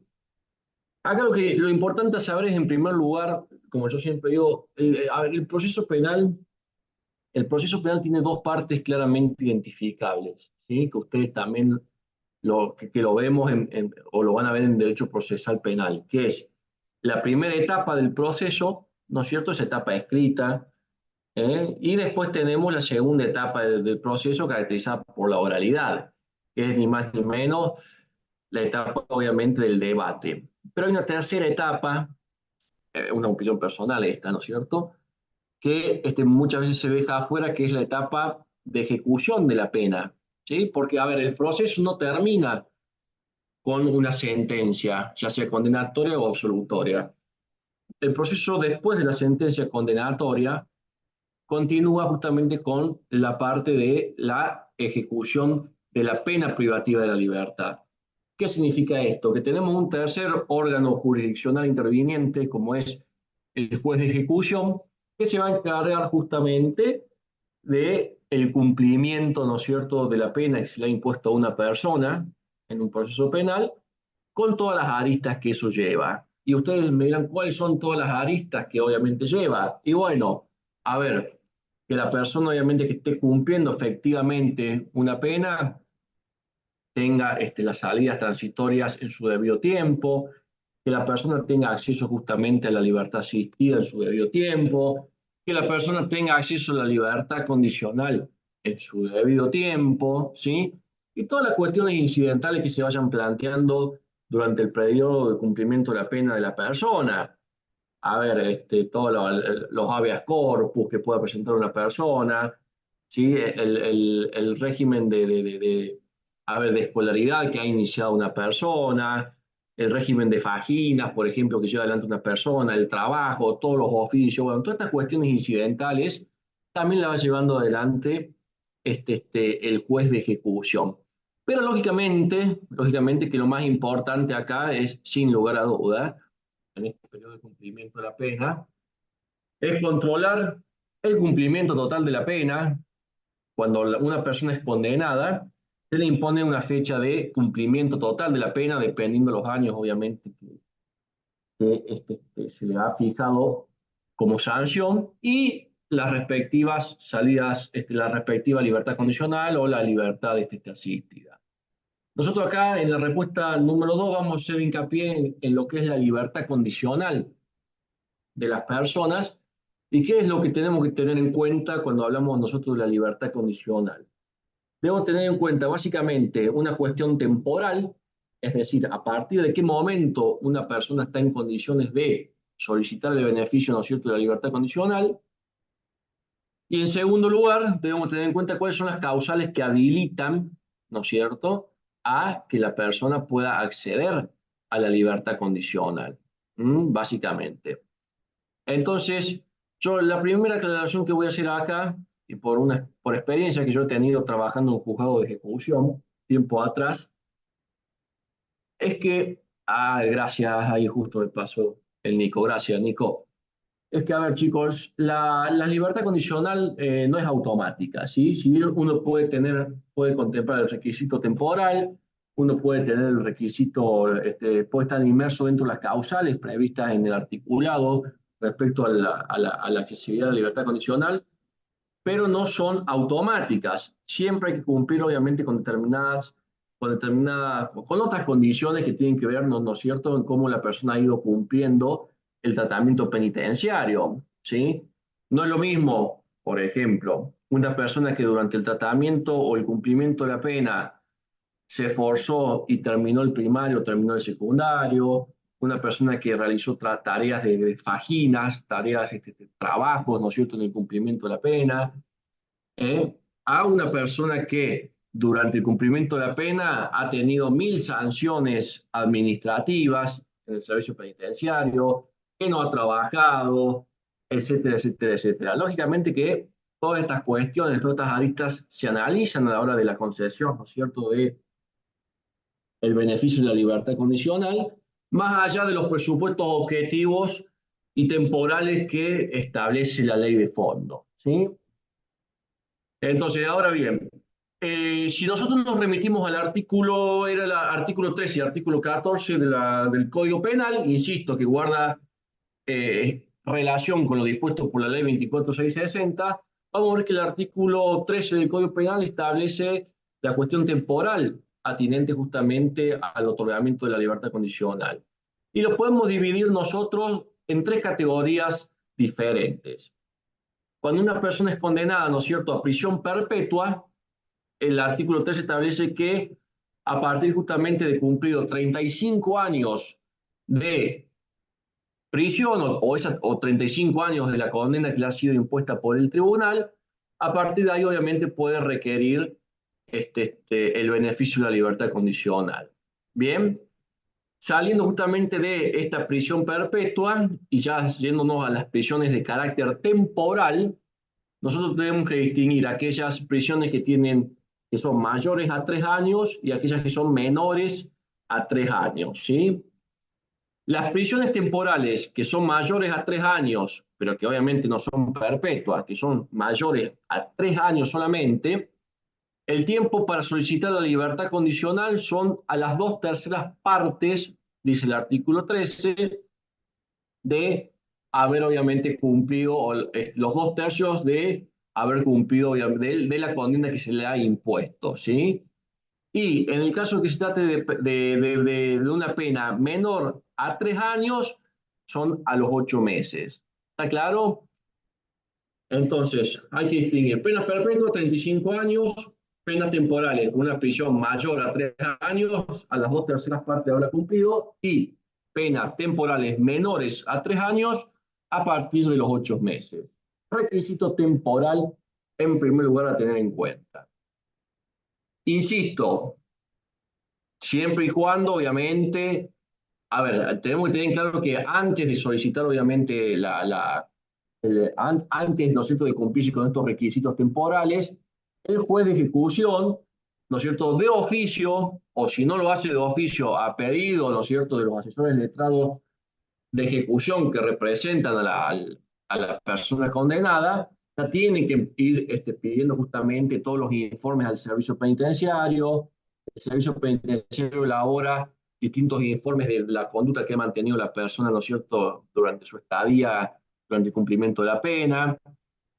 Speaker 3: Acá lo importante a saber es, en primer lugar, como yo siempre digo, a ver, el proceso penal tiene dos partes claramente identificables, ¿sí? Que ustedes también que lo vemos o lo van a ver en derecho procesal penal, que es la primera etapa del proceso, ¿no es cierto? Esa etapa escrita, y después tenemos la segunda etapa del proceso caracterizada por la oralidad, que es ni más ni menos la etapa, obviamente, del debate. Pero hay una tercera etapa, una opinión personal esta, ¿no es cierto?, que muchas veces se deja afuera, que es la etapa de ejecución de la pena, ¿sí? Porque, a ver, el proceso no termina con una sentencia, ya sea condenatoria o absolutoria. El proceso después de la sentencia condenatoria continúa justamente con la parte de la ejecución de la pena privativa de la libertad. ¿Qué significa esto? Que tenemos un tercer órgano jurisdiccional interviniente, como es el juez de ejecución, que se va a encargar justamente de el cumplimiento, ¿no es cierto?, de la pena que se le ha impuesto a una persona en un proceso penal, con todas las aristas que eso lleva. Y ustedes me dirán, ¿cuáles son todas las aristas que obviamente lleva? Y bueno, a ver, que la persona obviamente que esté cumpliendo efectivamente una pena tenga las salidas transitorias en su debido tiempo, que la persona tenga acceso justamente a la libertad asistida en su debido tiempo, que la persona tenga acceso a la libertad condicional en su debido tiempo, ¿sí? Y todas las cuestiones incidentales que se vayan planteando durante el periodo de cumplimiento de la pena de la persona. A ver, todos los habeas corpus que pueda presentar una persona, ¿sí? El régimen a ver, de escolaridad que ha iniciado una persona, el régimen de fajinas, por ejemplo, que lleva adelante una persona, el trabajo, todos los oficios, bueno, todas estas cuestiones incidentales también la va llevando adelante el juez de ejecución. Pero lógicamente que lo más importante acá es, sin lugar a dudas, en este periodo de cumplimiento de la pena, es controlar el cumplimiento total de la pena. Cuando una persona es condenada, se le impone una fecha de cumplimiento total de la pena, dependiendo de los años, obviamente, que se le ha fijado como sanción, y las respectivas salidas, la respectiva libertad condicional o la libertad asistida. Nosotros acá en la respuesta número 2 vamos a hacer hincapié en lo que es la libertad condicional de las personas y qué es lo que tenemos que tener en cuenta cuando hablamos nosotros de la libertad condicional. Debemos tener en cuenta básicamente una cuestión temporal, es decir, a partir de qué momento una persona está en condiciones de solicitar el beneficio, ¿no es cierto?, de la libertad condicional. Y en segundo lugar, debemos tener en cuenta cuáles son las causales que habilitan, ¿no es cierto?, a que la persona pueda acceder a la libertad condicional, básicamente. Entonces, yo la primera aclaración que voy a hacer acá, y por experiencia que yo he tenido trabajando en un juzgado de ejecución tiempo atrás, es que, gracias, ahí justo me pasó el Nico, gracias Nico. Es que, a ver, chicos, la libertad condicional no es automática, ¿sí? Si bien uno puede contemplar el requisito temporal, uno puede tener el requisito, puede estar inmerso dentro de las causales previstas en el articulado respecto a la accesibilidad a la libertad condicional, pero no son automáticas. Siempre hay que cumplir, obviamente, con otras condiciones que tienen que ver, ¿no es cierto?, en cómo la persona ha ido cumpliendo el tratamiento penitenciario, ¿sí? No es lo mismo, por ejemplo, una persona que durante el tratamiento o el cumplimiento de la pena se esforzó y terminó el primario, terminó el secundario, una persona que realizó tareas de fajinas, tareas, trabajos, ¿no es cierto?, en el cumplimiento de la pena, a una persona que durante el cumplimiento de la pena ha tenido 1000 sanciones administrativas en el servicio penitenciario, que no ha trabajado, etcétera, etcétera, etcétera. Lógicamente que todas estas cuestiones, todas estas aristas se analizan a la hora de la concesión, ¿no es cierto?, de el beneficio de la libertad condicional, más allá de los presupuestos objetivos y temporales que establece la ley de fondo, ¿sí? Entonces, ahora bien, si nosotros nos remitimos al artículo, era el artículo 13 y artículo 14 del Código Penal, insisto, que guarda relación con lo dispuesto por la ley 24660, vamos a ver que el artículo 13 del Código Penal establece la cuestión temporal atinente justamente al otorgamiento de la libertad condicional. Y lo podemos dividir nosotros en 3 categorías diferentes. Cuando una persona es condenada, ¿no es cierto?, a prisión perpetua, el artículo 3 establece que a partir justamente de cumplido 35 años de prisión o 35 años de la condena que le ha sido impuesta por el tribunal, a partir de ahí obviamente puede requerir el beneficio de la libertad condicional. Bien, saliendo justamente de esta prisión perpetua y ya yéndonos a las prisiones de carácter temporal, nosotros tenemos que distinguir aquellas prisiones que son mayores a 3 años y aquellas que son menores a 3 años, ¿sí? Las prisiones temporales que son mayores a 3 años, pero que obviamente no son perpetuas, que son mayores a 3 años solamente, el tiempo para solicitar la libertad condicional son a las 2/3 partes, dice el artículo 13, de haber obviamente cumplido, los 2/3 de haber cumplido de la condena que se le ha impuesto, ¿sí? Y en el caso que se trate de una pena menor a 3 años, son a los 8 meses. ¿Está claro? Entonces, hay que distinguir penas perpetuas, 35 años, penas temporales, una prisión mayor a 3 años, a las 2/3 partes de haberla cumplido, y penas temporales menores a 3 años, a partir de los 8 meses. Requisito temporal, en primer lugar, a tener en cuenta. Insisto, siempre y cuando, obviamente, a ver, tenemos que tener claro que antes de solicitar, obviamente, antes, ¿no es cierto?, de cumplirse con estos requisitos temporales, el juez de ejecución, ¿no es cierto?, de oficio, o si no lo hace de oficio, a pedido, ¿no es cierto?, de los asesores letrados de ejecución que representan a la persona condenada, ya tienen que ir pidiendo justamente todos los informes al servicio penitenciario. El servicio penitenciario elabora distintos informes de la conducta que ha mantenido la persona, ¿no es cierto?, durante su estadía, durante el cumplimiento de la pena,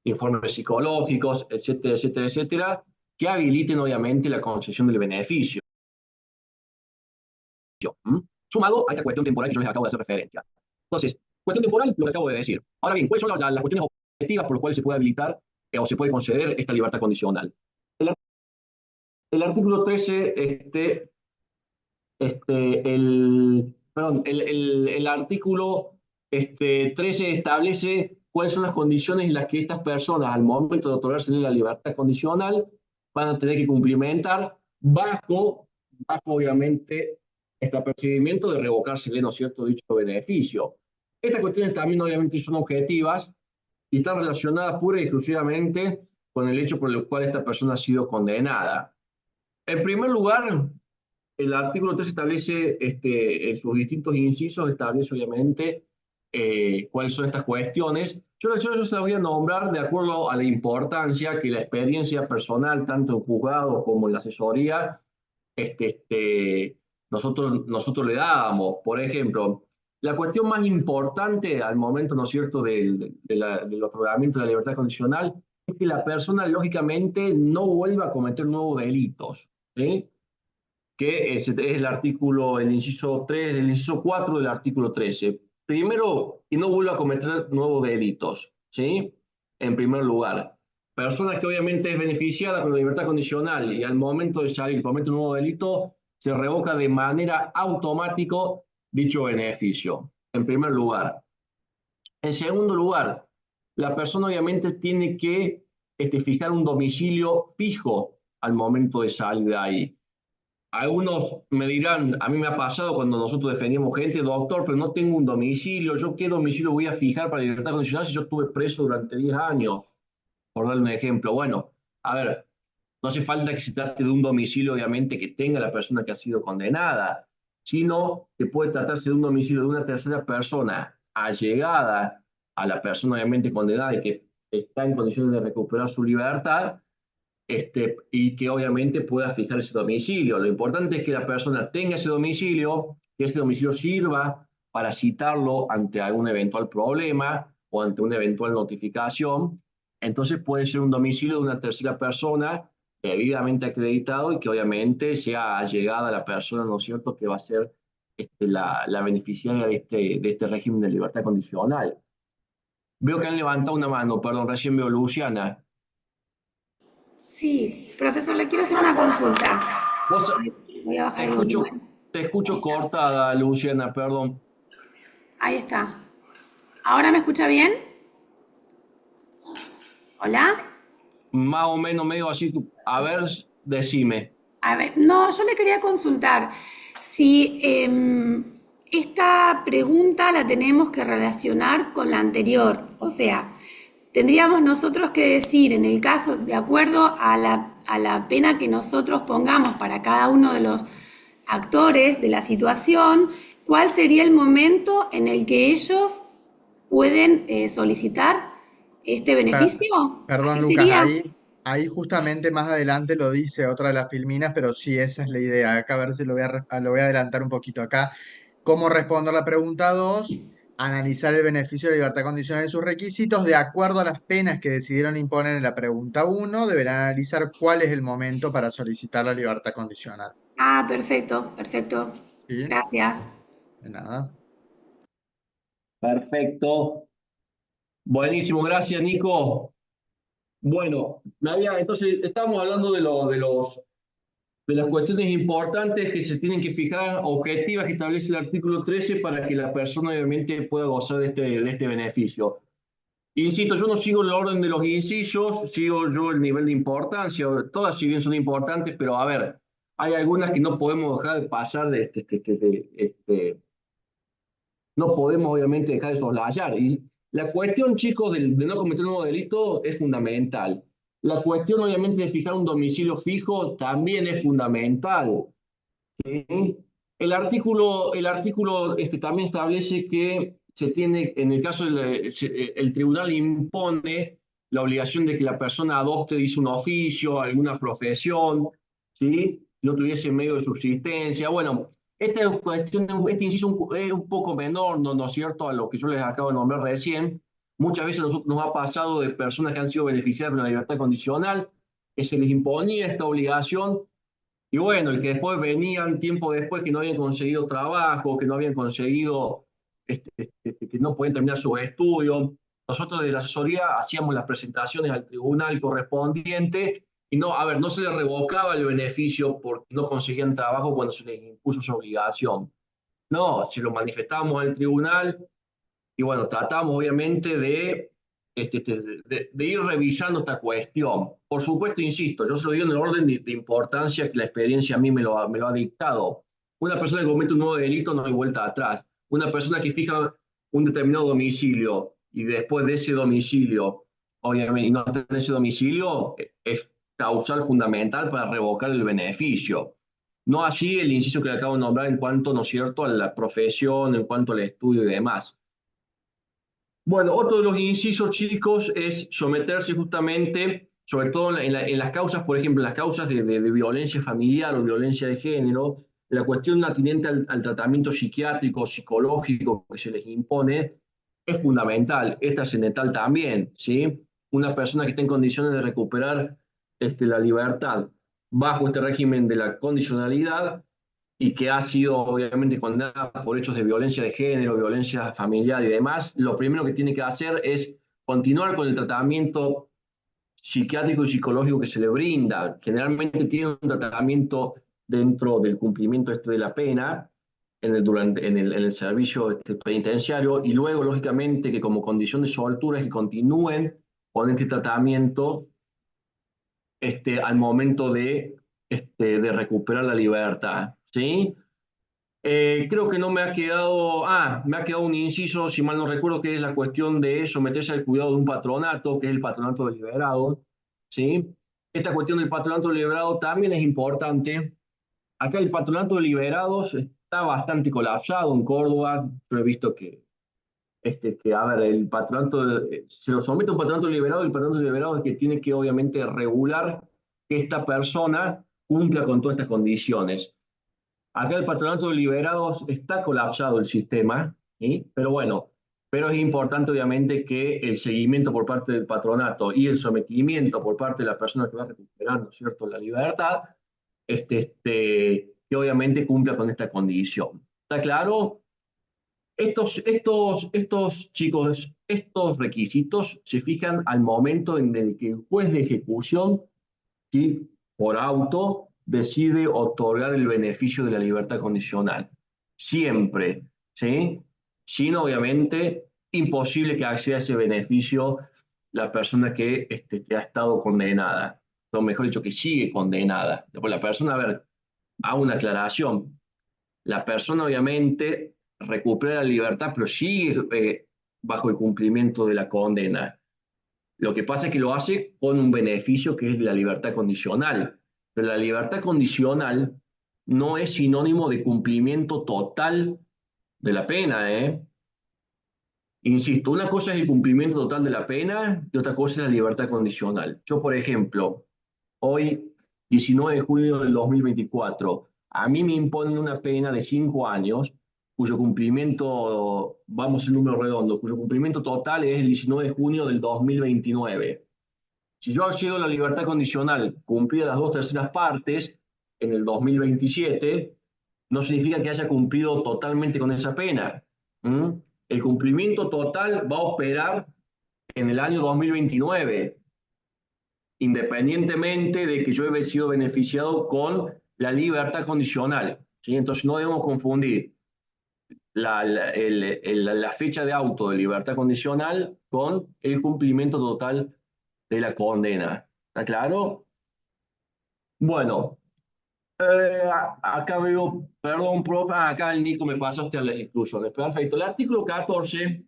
Speaker 3: informes psicológicos, etcétera, etcétera, etcétera, que habiliten obviamente la concesión del beneficio. ¿Mm? Sumado a esta cuestión temporal que yo les acabo de hacer referencia. Entonces, cuestión temporal, lo que acabo de decir. Ahora bien, ¿cuáles son las cuestiones objetivas por las cuales se puede habilitar o se puede conceder esta libertad condicional? El artículo 13, el artículo 13 establece cuáles son las condiciones en las que estas personas, al momento de otorgarse la libertad condicional, van a tener que cumplimentar bajo obviamente, este procedimiento de revocársele, ¿no es cierto?, dicho beneficio. Estas cuestiones también, obviamente, son objetivas y están relacionadas pura y exclusivamente con el hecho por el cual esta persona ha sido condenada. En primer lugar, el artículo 3 establece, en sus distintos incisos, establece obviamente cuáles son estas cuestiones. Yo se las voy a nombrar de acuerdo a la importancia que la experiencia personal, tanto en juzgado como en la asesoría, nosotros le dábamos. Por ejemplo, la cuestión más importante al momento, ¿no es cierto?, del otorgamiento de la libertad condicional es que la persona, lógicamente, no vuelva a cometer nuevos delitos, ¿sí?, que es el artículo, el inciso 3, el inciso 4 del artículo 13. Primero, y no vuelva a cometer nuevos delitos, ¿sí? En primer lugar. Persona que obviamente es beneficiada con la libertad condicional y al momento de salir comete un nuevo delito, se revoca de manera automática dicho beneficio, en primer lugar. En segundo lugar, la persona obviamente tiene que fijar un domicilio fijo al momento de salir de ahí. Algunos me dirán, a mí me ha pasado cuando nosotros defendíamos gente, doctor, pero no tengo un domicilio, ¿yo qué domicilio voy a fijar para libertad condicional si yo estuve preso durante 10 años? Por darle un ejemplo. Bueno, a ver, no hace falta que se trate de un domicilio, obviamente, que tenga la persona que ha sido condenada, sino que puede tratarse de un domicilio de una tercera persona allegada a la persona, obviamente, condenada y que está en condiciones de recuperar su libertad, y que obviamente pueda fijar ese domicilio. Lo importante es que la persona tenga ese domicilio, que ese domicilio sirva para citarlo ante algún eventual problema o ante una eventual notificación. Entonces puede ser un domicilio de una tercera persona debidamente acreditado y que obviamente sea allegada a la persona, ¿no es cierto?, que va a ser la beneficiaria de este régimen de libertad condicional. Veo que han levantado una mano, perdón, recién veo Luciana.
Speaker 4: Sí, profesor, le quiero hacer una consulta.
Speaker 3: Vos,
Speaker 4: Voy a bajar
Speaker 3: te
Speaker 4: el
Speaker 3: escucho,
Speaker 4: volumen.
Speaker 3: te escucho cortada, Luciana, perdón.
Speaker 4: Ahí está. ¿Ahora me escucha bien? ¿Hola?
Speaker 3: Más o menos, medio así. A ver, decime.
Speaker 4: A ver, no, yo le quería consultar si esta pregunta la tenemos que relacionar con la anterior. O sea, tendríamos nosotros que decir, en el caso, de acuerdo a la pena que nosotros pongamos para cada uno de los actores de la situación, ¿cuál sería el momento en el que ellos pueden solicitar este
Speaker 1: Per-
Speaker 4: beneficio?
Speaker 1: Perdón,
Speaker 4: Así
Speaker 1: Lucas,
Speaker 4: sería.
Speaker 1: ahí justamente más adelante lo dice otra de las filminas, pero sí, esa es la idea. Acá a ver si lo voy a adelantar un poquito acá. ¿Cómo responder la pregunta 2? Analizar el beneficio de libertad condicional y sus requisitos. De acuerdo a las penas que decidieron imponer en la pregunta 1, deberán analizar cuál es el momento para solicitar la libertad condicional.
Speaker 4: Ah, perfecto, perfecto.
Speaker 1: ¿Sí?
Speaker 4: Gracias.
Speaker 1: De nada.
Speaker 3: Perfecto. Buenísimo, gracias, Nico. Bueno, entonces estamos hablando de las cuestiones importantes que se tienen que fijar, objetivas que establece el artículo 13 para que la persona obviamente pueda gozar de este beneficio. Insisto, yo no sigo el orden de los incisos, sigo yo el nivel de importancia, todas si bien son importantes, pero a ver, hay algunas que no podemos dejar de pasar no podemos obviamente dejar de soslayar. Y la cuestión, chicos, de no cometer un nuevo delito es fundamental. La cuestión, obviamente, de fijar un domicilio fijo también es fundamental. ¿Sí? El artículo también establece que se tiene, en el caso el tribunal impone la obligación de que la persona adopte, dice, un oficio, alguna profesión, ¿sí? No tuviese medio de subsistencia. Bueno, esta cuestión, este inciso es un poco menor, ¿no es cierto?, a lo que yo les acabo de nombrar recién. Muchas veces nos ha pasado de personas que han sido beneficiadas de la libertad condicional, que se les imponía esta obligación y bueno, y que después venían tiempo después que no habían conseguido trabajo, que no habían conseguido, que no podían terminar sus estudios. Nosotros de la asesoría hacíamos las presentaciones al tribunal correspondiente y no, a ver, no se les revocaba el beneficio porque no conseguían trabajo cuando se les impuso su obligación. No, se lo manifestábamos al tribunal y bueno, tratamos obviamente de ir revisando esta cuestión. Por supuesto, insisto, yo se lo digo en el orden de importancia que la experiencia a mí me lo ha dictado. Una persona que comete un nuevo delito no hay vuelta atrás. Una persona que fija un determinado domicilio y después de ese domicilio, obviamente, y no tener ese domicilio, es causal fundamental para revocar el beneficio. No así el inciso que le acabo de nombrar en cuanto, ¿no es cierto?, a la profesión, en cuanto al estudio y demás. Bueno, otro de los incisos, chicos, es someterse justamente, sobre todo en las causas, por ejemplo, en las causas de violencia familiar o violencia de género, la cuestión atinente al tratamiento psiquiátrico, psicológico que se les impone, es fundamental, es trascendental también, ¿sí? Una persona que esté en condiciones de recuperar la libertad bajo este régimen de la condicionalidad y que ha sido obviamente condenada por hechos de violencia de género, violencia familiar y demás, lo primero que tiene que hacer es continuar con el tratamiento psiquiátrico y psicológico que se le brinda. Generalmente tiene un tratamiento dentro del cumplimiento de la pena, en el servicio penitenciario, y luego, lógicamente, que como condición de soltura es que continúen con este tratamiento al momento de recuperar la libertad. ¿Sí? Creo que no me ha quedado, me ha quedado un inciso, si mal no recuerdo, que es la cuestión de someterse al cuidado de un patronato, que es el patronato deliberado, ¿sí? Esta cuestión del patronato deliberado también es importante. Acá el patronato de liberados está bastante colapsado en Córdoba. Yo he visto a ver, el patronato, se lo somete a un patronato liberado, y el patronato liberado es que tiene que obviamente regular que esta persona cumpla con todas estas condiciones. Acá el patronato de liberados está colapsado el sistema, ¿sí? Pero bueno, pero es importante obviamente que el seguimiento por parte del patronato y el sometimiento por parte de la persona que va recuperando, ¿cierto?, la libertad, que obviamente cumpla con esta condición. ¿Está claro? Chicos, estos requisitos se fijan al momento en el que el juez de ejecución, ¿sí?, por auto, decide otorgar el beneficio de la libertad condicional. Siempre, ¿sí? Sin, obviamente, imposible que acceda a ese beneficio la persona que ha estado condenada, o mejor dicho, que sigue condenada. Después la persona, a ver, hago una aclaración. La persona, obviamente, recupera la libertad, pero sigue bajo el cumplimiento de la condena. Lo que pasa es que lo hace con un beneficio que es la libertad condicional. Pero la libertad condicional no es sinónimo de cumplimiento total de la pena, ¿eh? Insisto, una cosa es el cumplimiento total de la pena y otra cosa es la libertad condicional. Yo, por ejemplo, hoy, 19 de junio del 2024, a mí me imponen una pena de 5 años, cuyo cumplimiento, vamos en número redondo, cuyo cumplimiento total es el 19 de junio del 2029. Si yo accedo a la libertad condicional cumplida las 2/3 partes en el 2027, no significa que haya cumplido totalmente con esa pena. ¿Mm? El cumplimiento total va a operar en el año 2029, independientemente de que yo haya sido beneficiado con la libertad condicional. ¿Sí? Entonces no debemos confundir la fecha de auto de libertad condicional con el cumplimiento total de la condena. ¿Está claro? Bueno, acá veo, perdón, profe, acá el Nico me pasaste a las exclusiones. Perfecto. El artículo 14,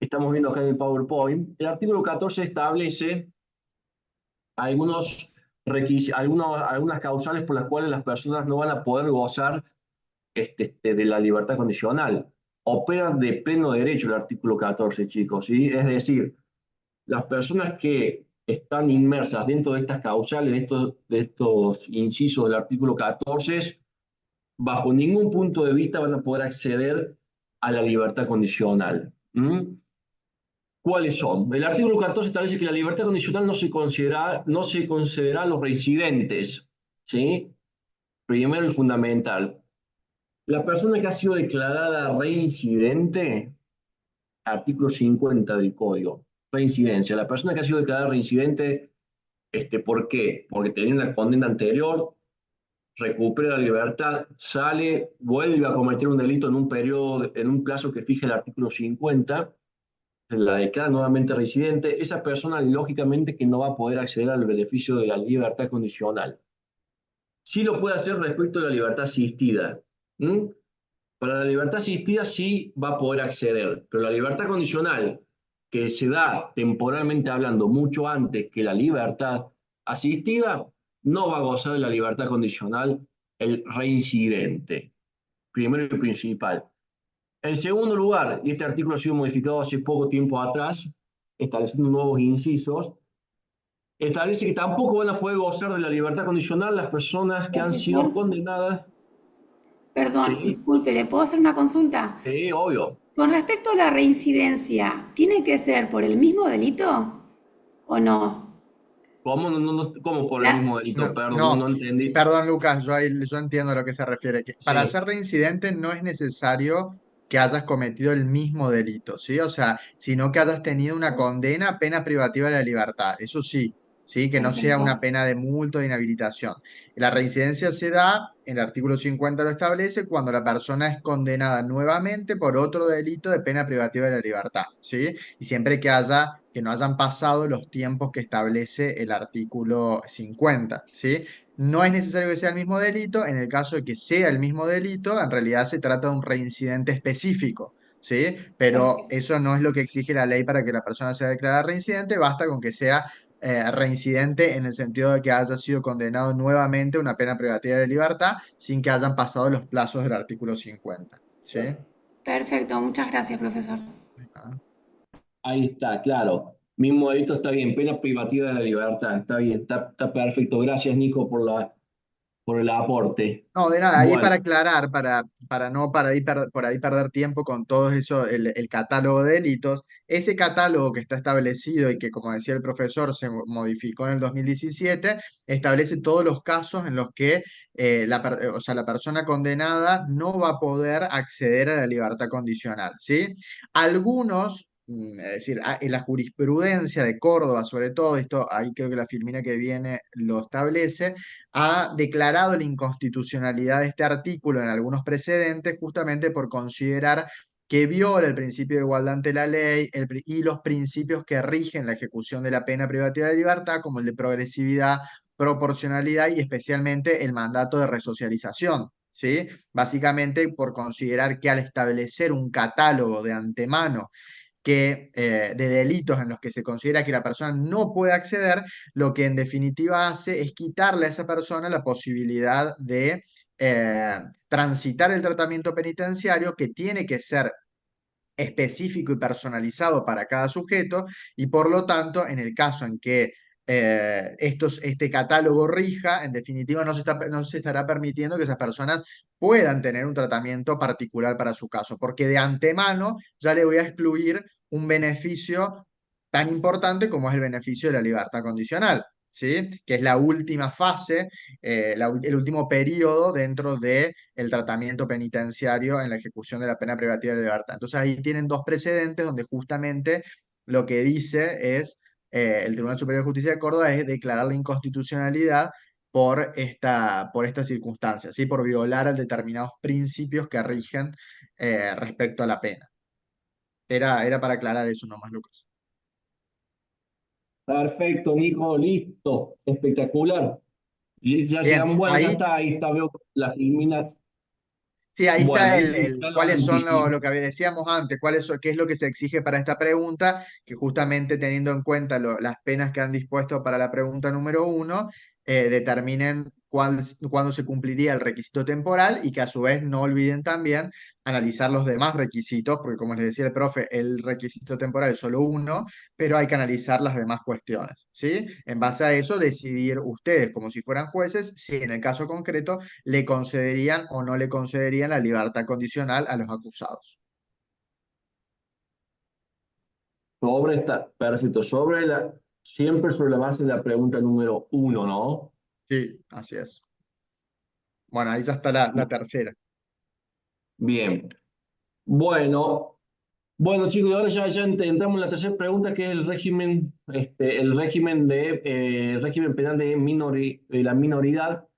Speaker 3: estamos viendo acá en el PowerPoint, el artículo 14 establece algunas causales por las cuales las personas no van a poder gozar de la libertad condicional. Opera de pleno derecho el artículo 14, chicos, ¿sí? Es decir, las personas que están inmersas dentro de estas causales, de estos incisos del artículo 14, bajo ningún punto de vista van a poder acceder a la libertad condicional. ¿Mm? ¿Cuáles son? El artículo 14 establece que la libertad condicional no se concederá a los reincidentes. ¿Sí? Primero y fundamental. La persona que ha sido declarada reincidente, artículo 50 del Código, reincidencia. La persona que ha sido declarada reincidente, ¿por qué? Porque tenía una condena anterior, recupera la libertad, sale, vuelve a cometer un delito en un periodo, en un plazo que fija el artículo 50, se la declara nuevamente residente, esa persona lógicamente que no va a poder acceder al beneficio de la libertad condicional. Sí lo puede hacer respecto de la libertad asistida. ¿Mm? Para la libertad asistida sí va a poder acceder, pero la libertad condicional, que se da temporalmente hablando mucho antes que la libertad asistida, no va a gozar de la libertad condicional el reincidente, primero y principal. En segundo lugar, y este artículo ha sido modificado hace poco tiempo atrás, estableciendo nuevos incisos, establece que tampoco van a poder gozar de la libertad condicional las personas que han
Speaker 4: Profesor,
Speaker 3: sido condenadas.
Speaker 4: perdón,
Speaker 3: Sí,
Speaker 4: disculpe, ¿le puedo hacer una consulta?
Speaker 3: sí, obvio.
Speaker 4: Con respecto a la reincidencia, ¿tiene que ser por el mismo delito o no?
Speaker 3: ¿Cómo, cómo por el
Speaker 4: La-
Speaker 3: mismo delito?
Speaker 1: No,
Speaker 3: Perdón, no,
Speaker 1: no,
Speaker 3: no entendí.
Speaker 1: perdón, Lucas, yo entiendo a lo que se refiere. Que para
Speaker 3: Sí,
Speaker 1: ser reincidente no es necesario que hayas cometido el mismo delito, ¿sí? O sea, sino que hayas tenido una condena, pena privativa de la libertad. Eso sí, ¿sí? Que no sea
Speaker 4: Perfecto.
Speaker 1: una pena de multa o de inhabilitación. La reincidencia se da, el artículo 50 lo establece, cuando la persona es condenada nuevamente por otro delito de pena privativa de la libertad, ¿sí? Y siempre que no hayan pasado los tiempos que establece el artículo 50, ¿sí? No es necesario que sea el mismo delito, en el caso de que sea el mismo delito, en realidad se trata de un reincidente específico, ¿sí? Pero
Speaker 4: Perfecto.
Speaker 1: eso no es lo que exige la ley para que la persona sea declarada reincidente, basta con que sea reincidente en el sentido de que haya sido condenado nuevamente a una pena privativa de libertad sin que hayan pasado los plazos del artículo 50, ¿sí?
Speaker 4: Perfecto, muchas gracias, profesor.
Speaker 1: Ah.
Speaker 3: ahí está, claro. Mismo delito está bien, pena privativa de la libertad, está bien, está perfecto. Gracias, Nico, por el aporte.
Speaker 1: No, de nada, ahí
Speaker 3: Bueno,
Speaker 1: para aclarar, para no por ahí perder tiempo con todo eso, el catálogo de delitos, ese catálogo que está establecido y que, como decía el profesor, se modificó en el 2017, establece todos los casos en los que o sea, la persona condenada no va a poder acceder a la libertad condicional, ¿sí? Algunos... Es decir, en la jurisprudencia de Córdoba, sobre todo, esto ahí creo que la filmina que viene lo establece, ha declarado la inconstitucionalidad de este artículo en algunos precedentes justamente por considerar que viola el principio de igualdad ante la ley y los principios que rigen la ejecución de la pena privativa de libertad, como el de progresividad, proporcionalidad y especialmente el mandato de resocialización. ¿Sí? Básicamente por considerar que al establecer un catálogo de antemano de delitos en los que se considera que la persona no puede acceder, lo que en definitiva hace es quitarle a esa persona la posibilidad de transitar el tratamiento penitenciario, que tiene que ser específico y personalizado para cada sujeto, y por lo tanto, en el caso en que este catálogo rija, en definitiva no se estará permitiendo que esas personas puedan tener un tratamiento particular para su caso, porque de antemano ya le voy a excluir un beneficio tan importante como es el beneficio de la libertad condicional. ¿Sí? Que es la última fase, el último periodo dentro del tratamiento penitenciario en la ejecución de la pena privativa de libertad. Entonces ahí tienen dos precedentes donde justamente lo que dice es, el Tribunal Superior de Justicia de Córdoba, es declarar la inconstitucionalidad por esta circunstancia, ¿sí? Por violar a determinados principios que rigen respecto a la pena. Era para aclarar eso nomás, Lucas.
Speaker 3: Perfecto, Nico, listo, espectacular. Y ya
Speaker 1: Bien,
Speaker 3: llegamos, bueno, ya
Speaker 1: ahí
Speaker 3: está, ahí está, veo la filmina.
Speaker 1: sí, ahí
Speaker 3: Bueno,
Speaker 1: está
Speaker 3: ahí está lo
Speaker 1: cuáles son
Speaker 3: anticipado.
Speaker 1: lo que decíamos antes, qué es lo que se exige para esta pregunta, que justamente teniendo en cuenta las penas que han dispuesto para la pregunta número 1, determinen cuándo se cumpliría el requisito temporal, y que a su vez no olviden también analizar los demás requisitos, porque como les decía el profe, el requisito temporal es solo uno, pero hay que analizar las demás cuestiones, ¿sí? En base a eso, decidir ustedes, como si fueran jueces, si en el caso concreto le concederían o no le concederían la libertad condicional a los acusados.
Speaker 3: Sobre esta, perfecto, siempre sobre la base de la pregunta número 1, ¿no?
Speaker 1: Sí, así es. Bueno, ahí ya está la tercera.
Speaker 3: Bien. Bueno, bueno, chicos, y ahora ya entramos en la tercera pregunta, que es el régimen penal de la minoridad.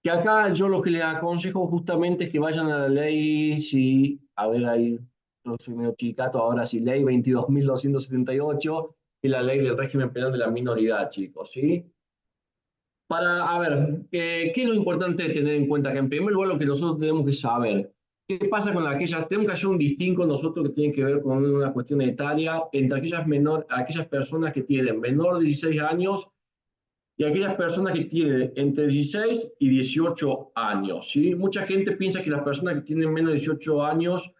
Speaker 3: Que acá yo lo que les aconsejo justamente es que vayan a la ley, si, a ver, ahí, yo soy medio chicato, ahora sí, ley 22.278, que es la ley del régimen penal de la minoridad, chicos, ¿sí? Para, a ver, ¿qué es lo importante de tener en cuenta? Que en primer lugar lo que nosotros tenemos que saber, ¿qué pasa con aquellas? Tenemos que hacer un distingo nosotros que tiene que ver con una cuestión etaria entre aquellas personas que tienen menor de 16 años y aquellas personas que tienen entre 16 y 18 años, ¿sí? Mucha gente piensa que las personas que tienen menos de 18 años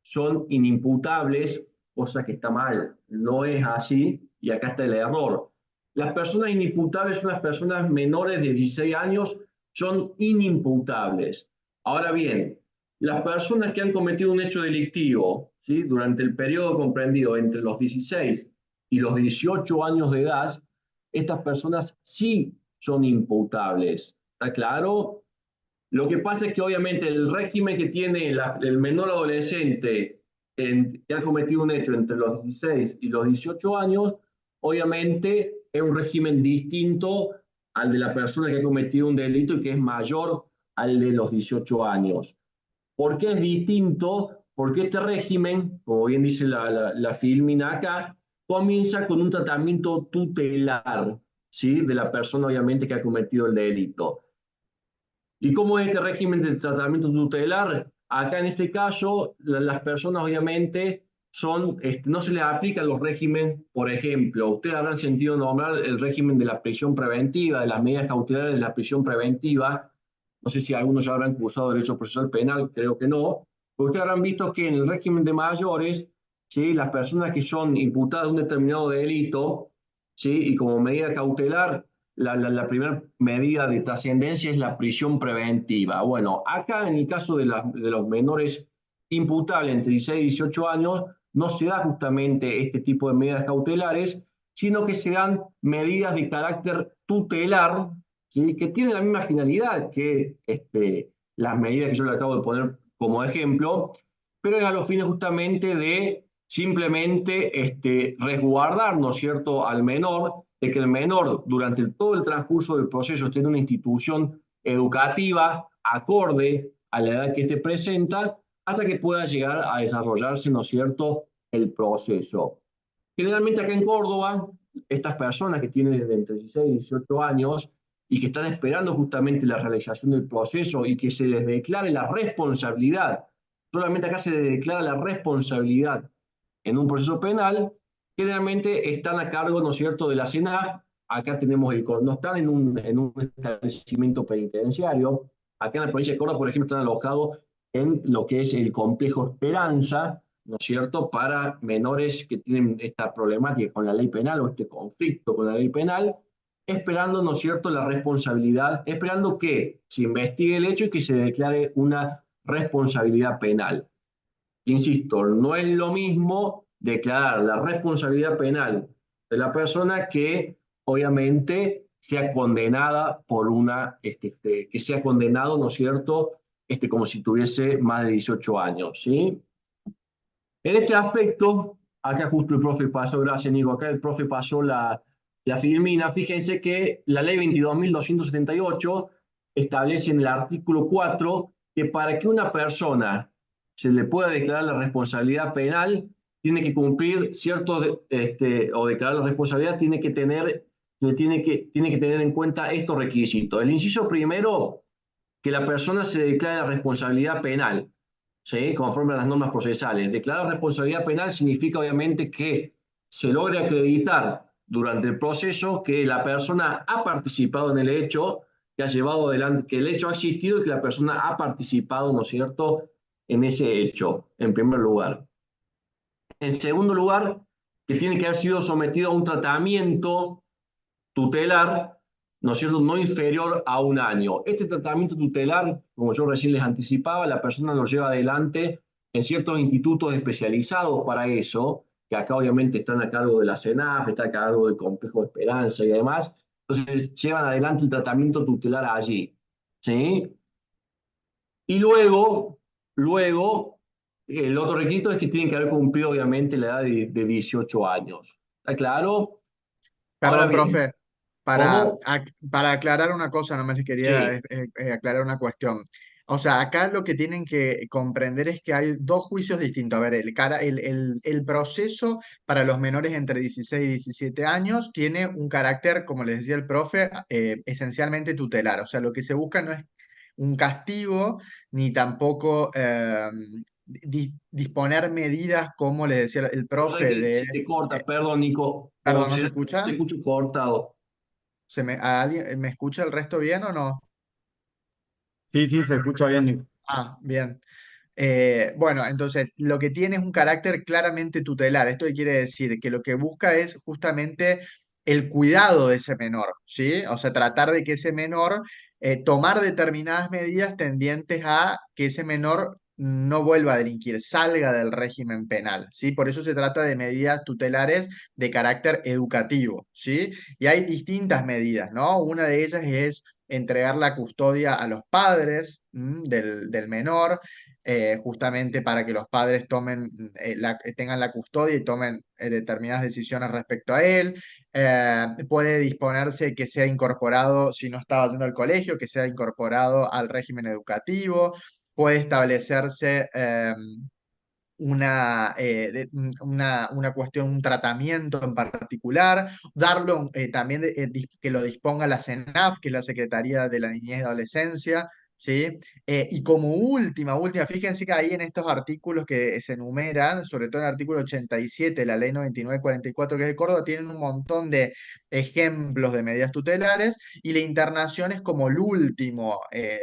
Speaker 3: son inimputables, cosa que está mal, no es así, y acá está el error. Las personas inimputables son las personas menores de 16 años, son inimputables. Ahora bien, las personas que han cometido un hecho delictivo, ¿sí? Durante el periodo comprendido entre los 16 y los 18 años de edad, estas personas sí son imputables. ¿Está claro? Lo que pasa es que obviamente el régimen que tiene el menor adolescente que ha cometido un hecho entre los 16 y los 18 años, obviamente es un régimen distinto al de la persona que ha cometido un delito y que es mayor al de los 18 años. ¿Por qué es distinto? Porque este régimen, como bien dice la filmina acá, comienza con un tratamiento tutelar, ¿sí? De la persona obviamente que ha cometido el delito. ¿Y cómo es este régimen de tratamiento tutelar? Acá en este caso, las personas obviamente no se les aplican los regímenes, por ejemplo, ustedes habrán sentido nombrar el régimen de la prisión preventiva, de las medidas cautelares de la prisión preventiva. No sé si algunos ya habrán cursado Derecho Procesal Penal, creo que no. Pero ustedes habrán visto que en el régimen de mayores, ¿sí? Las personas que son imputadas de un determinado delito, ¿sí? Y como medida cautelar, la primera medida de trascendencia es la prisión preventiva. Bueno, acá en el caso de los menores imputables entre 16 y 18 años, no se da justamente este tipo de medidas cautelares, sino que se dan medidas de carácter tutelar, ¿sí? Que tienen la misma finalidad que las medidas que yo le acabo de poner como ejemplo, pero es a los fines justamente de simplemente resguardar, ¿no es cierto?, al menor, de que el menor durante todo el transcurso del proceso esté en una institución educativa acorde a la edad que te presenta, hasta que pueda llegar a desarrollarse, ¿no es cierto?, el proceso. Generalmente acá en Córdoba, estas personas que tienen entre 16 y 18 años y que están esperando justamente la realización del proceso y que se les declare la responsabilidad, solamente acá se les declara la responsabilidad en un proceso penal, generalmente están a cargo, ¿no es cierto?, de la SENAF. Acá tenemos no están en un establecimiento penitenciario, acá en la provincia de Córdoba, por ejemplo, están alojados en lo que es el complejo Esperanza, ¿no es cierto?, para menores que tienen esta problemática con la ley penal o este conflicto con la ley penal, esperando, ¿no es cierto?, la responsabilidad, esperando que se investigue el hecho y que se declare una responsabilidad penal. Insisto, no es lo mismo declarar la responsabilidad penal de la persona que obviamente sea condenada por que sea condenado, ¿no es cierto?, como si tuviese más de 18 años, ¿sí? En este aspecto, acá justo el profe pasó, gracias Nico, acá el profe pasó la filmina. Fíjense que la ley 22.278 establece en el artículo 4 que para que una persona se le pueda declarar la responsabilidad penal, tiene que cumplir o declarar la responsabilidad, tiene que tener en cuenta estos requisitos. El inciso primero, que la persona se declare la responsabilidad penal, ¿sí?, conforme a las normas procesales. Declarar responsabilidad penal significa obviamente que se logre acreditar durante el proceso que la persona ha participado en el hecho, que ha llevado adelante, que el hecho ha existido y que la persona ha participado, ¿no es cierto?, en ese hecho, en primer lugar. En segundo lugar, que tiene que haber sido sometido a un tratamiento tutelar, ¿no es cierto?, no inferior a un año. Este tratamiento tutelar, como yo recién les anticipaba, la persona lo lleva adelante en ciertos institutos especializados para eso, que acá obviamente están a cargo de la CENAF, está a cargo del Complejo de Esperanza y demás. Entonces, llevan adelante el tratamiento tutelar allí, ¿sí? Y luego, el otro requisito es que tienen que haber cumplido obviamente la edad de 18 años. ¿Está claro? Ahora
Speaker 1: Perdón,
Speaker 3: bien,
Speaker 1: profe,
Speaker 3: ¿cómo?
Speaker 1: para aclarar una cosa, nomás les quería
Speaker 3: Sí.
Speaker 1: aclarar una cuestión. O sea, acá lo que tienen que comprender es que hay dos juicios distintos. A ver, el proceso para los menores entre 16 y 17 años tiene un carácter, como les decía el profe, esencialmente tutelar. O sea, lo que se busca no es un castigo, ni tampoco disponer medidas, como les decía el
Speaker 3: Vos sabés
Speaker 1: profe,
Speaker 3: que
Speaker 1: de...
Speaker 3: se te corta,
Speaker 1: eh,
Speaker 3: perdón, Nico, como
Speaker 1: perdón,
Speaker 3: que
Speaker 1: ¿no se
Speaker 3: te
Speaker 1: escucha?
Speaker 3: escucho cortado.
Speaker 1: ¿A alguien, me escucha el resto bien o no?
Speaker 2: Sí, sí, se escucha bien, Nico.
Speaker 1: Ah, bien. Bueno, entonces, lo que tiene es un carácter claramente tutelar. ¿Esto qué quiere decir? Que lo que busca es justamente el cuidado de ese menor, ¿sí? O sea, tratar de que ese menor, tomar determinadas medidas tendientes a que ese menor no vuelva a delinquir, salga del régimen penal, ¿sí? Por eso se trata de medidas tutelares de carácter educativo, ¿sí? Y hay distintas medidas, ¿no? Una de ellas es entregar la custodia a los padres del menor, justamente para que los padres tengan la custodia y tomen determinadas decisiones respecto a él. Puede disponerse que sea incorporado, si no estaba yendo al colegio, que sea incorporado al régimen educativo. Puede establecerse una cuestión, un tratamiento en particular, darlo también que lo disponga la CENAF, que es la Secretaría de la Niñez y Adolescencia, ¿sí? Y como última, fíjense que ahí en estos artículos que se enumeran, sobre todo en el artículo 87 de la Ley 9944, que es de Córdoba, tienen un montón de ejemplos de medidas tutelares, y la internación es como el último,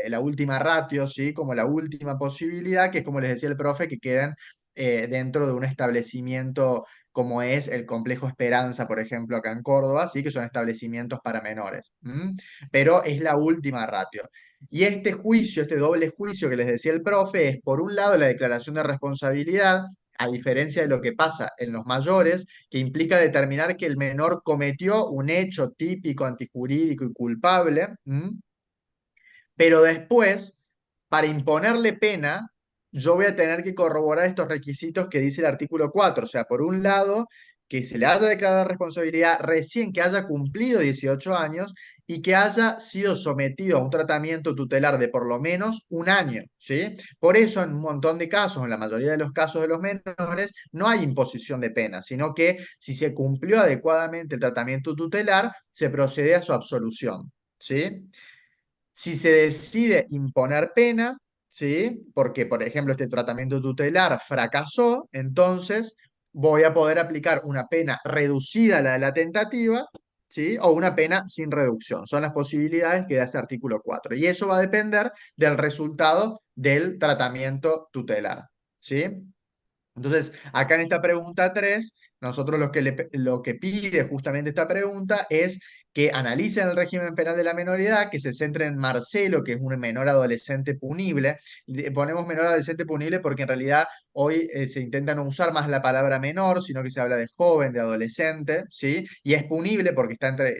Speaker 1: la última ratio, ¿sí? Como la última posibilidad, que es como les decía el profe, que quedan dentro de un establecimiento como es el Complejo Esperanza, por ejemplo, acá en Córdoba, ¿sí? Que son establecimientos para menores. Pero es la última ratio. Y este juicio, este doble juicio que les decía el profe, es por un lado la declaración de responsabilidad, a diferencia de lo que pasa en los mayores, que implica determinar que el menor cometió un hecho típico, antijurídico y culpable, pero después, para imponerle pena, yo voy a tener que corroborar estos requisitos que dice el artículo 4. O sea, por un lado, que se le haya declarado responsabilidad recién que haya cumplido 18 años y que haya sido sometido a un tratamiento tutelar de por lo menos un año, ¿sí? Por eso, en un montón de casos, en la mayoría de los casos de los menores, no hay imposición de pena, sino que si se cumplió adecuadamente el tratamiento tutelar, se procede a su absolución, ¿sí? Si se decide imponer pena, ¿sí? Porque, por ejemplo, este tratamiento tutelar fracasó, entonces voy a poder aplicar una pena reducida a la de la tentativa, ¿sí? O una pena sin reducción. Son las posibilidades que da este artículo 4. Y eso va a depender del resultado del tratamiento tutelar, ¿sí? Entonces, acá en esta pregunta 3, nosotros lo que pide justamente esta pregunta es que analicen el régimen penal de la menoridad, que se centren en Marcelo, que es un menor adolescente punible. Ponemos menor adolescente punible porque en realidad hoy se intenta no usar más la palabra menor, sino que se habla de joven, de adolescente, ¿sí? Y es punible porque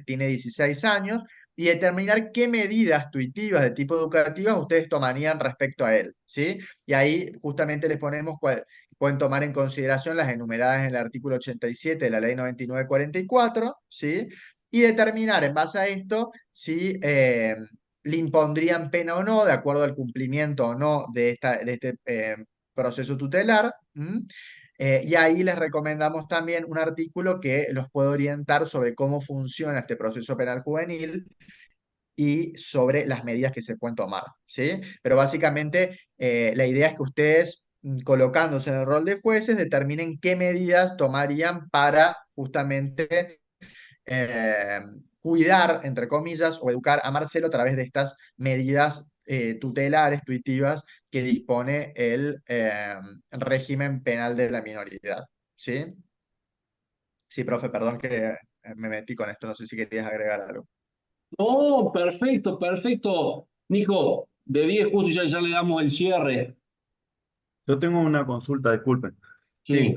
Speaker 1: tiene 16 años. Y determinar qué medidas tuitivas de tipo educativas ustedes tomarían respecto a él, ¿sí? Y ahí justamente les ponemos pueden tomar en consideración las enumeradas en el artículo 87 de la ley 9944, ¿sí? Y determinar en base a esto si le impondrían pena o no, de acuerdo al cumplimiento o no de este proceso tutelar. ¿M? Y ahí les recomendamos también un artículo que los puede orientar sobre cómo funciona este proceso penal juvenil y sobre las medidas que se pueden tomar, ¿sí? Pero básicamente la idea es que ustedes, colocándose en el rol de jueces, determinen qué medidas tomarían para justamente eh, cuidar, entre comillas, o educar a Marcelo a través de estas medidas tutelares, tuitivas, que dispone el régimen penal de la minoridad, ¿sí? Sí, profe, perdón que me metí con esto, no sé si querías agregar algo.
Speaker 3: No, perfecto, perfecto. Nico, de 10 justo ya le damos el cierre.
Speaker 2: Yo tengo una consulta, disculpen.
Speaker 3: Sí.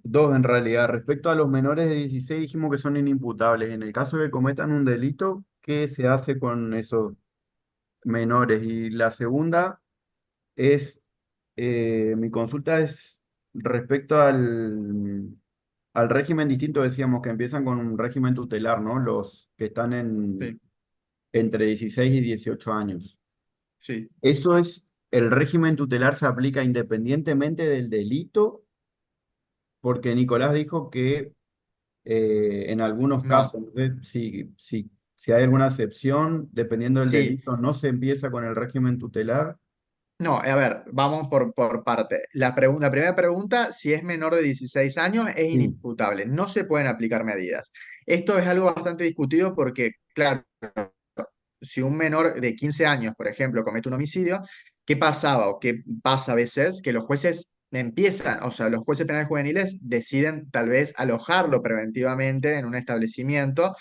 Speaker 2: Dos en realidad. Respecto a los menores de 16 dijimos que son inimputables. En el caso de que cometan un delito, ¿qué se hace con esos menores? Y la segunda es, mi consulta es respecto al régimen distinto, decíamos que empiezan con un régimen tutelar, ¿no? Los que están
Speaker 1: Sí,
Speaker 2: entre 16 y 18 años.
Speaker 1: sí.
Speaker 2: ¿Eso es, el régimen tutelar se aplica independientemente del delito? Porque Nicolás dijo que en algunos
Speaker 1: No,
Speaker 2: casos, no sé si hay alguna excepción, dependiendo del
Speaker 1: sí.
Speaker 2: delito, no se empieza con el régimen tutelar.
Speaker 1: No, a ver, vamos por parte. La primera pregunta, si es menor de 16 años, es
Speaker 2: Sí,
Speaker 1: inimputable. No se pueden aplicar medidas. Esto es algo bastante discutido porque, claro, si un menor de 15 años, por ejemplo, comete un homicidio, ¿qué pasaba o qué pasa a veces? Que los jueces empiezan, o sea, los jueces penales juveniles deciden tal vez alojarlo preventivamente en un establecimiento,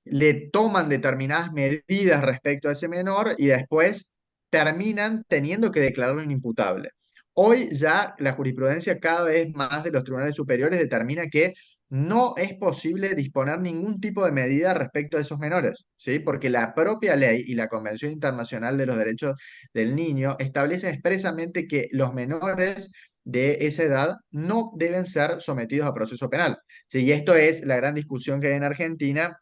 Speaker 1: le toman determinadas medidas respecto a ese menor y después terminan teniendo que declararlo inimputable. Hoy ya la jurisprudencia cada vez más de los tribunales superiores determina que no es posible disponer ningún tipo de medida respecto a esos menores, ¿sí? Porque la propia ley y la Convención Internacional de los Derechos del Niño establecen expresamente que los menores de esa edad no deben ser sometidos a proceso penal. ¿Sí? Y esto es la gran discusión que hay en Argentina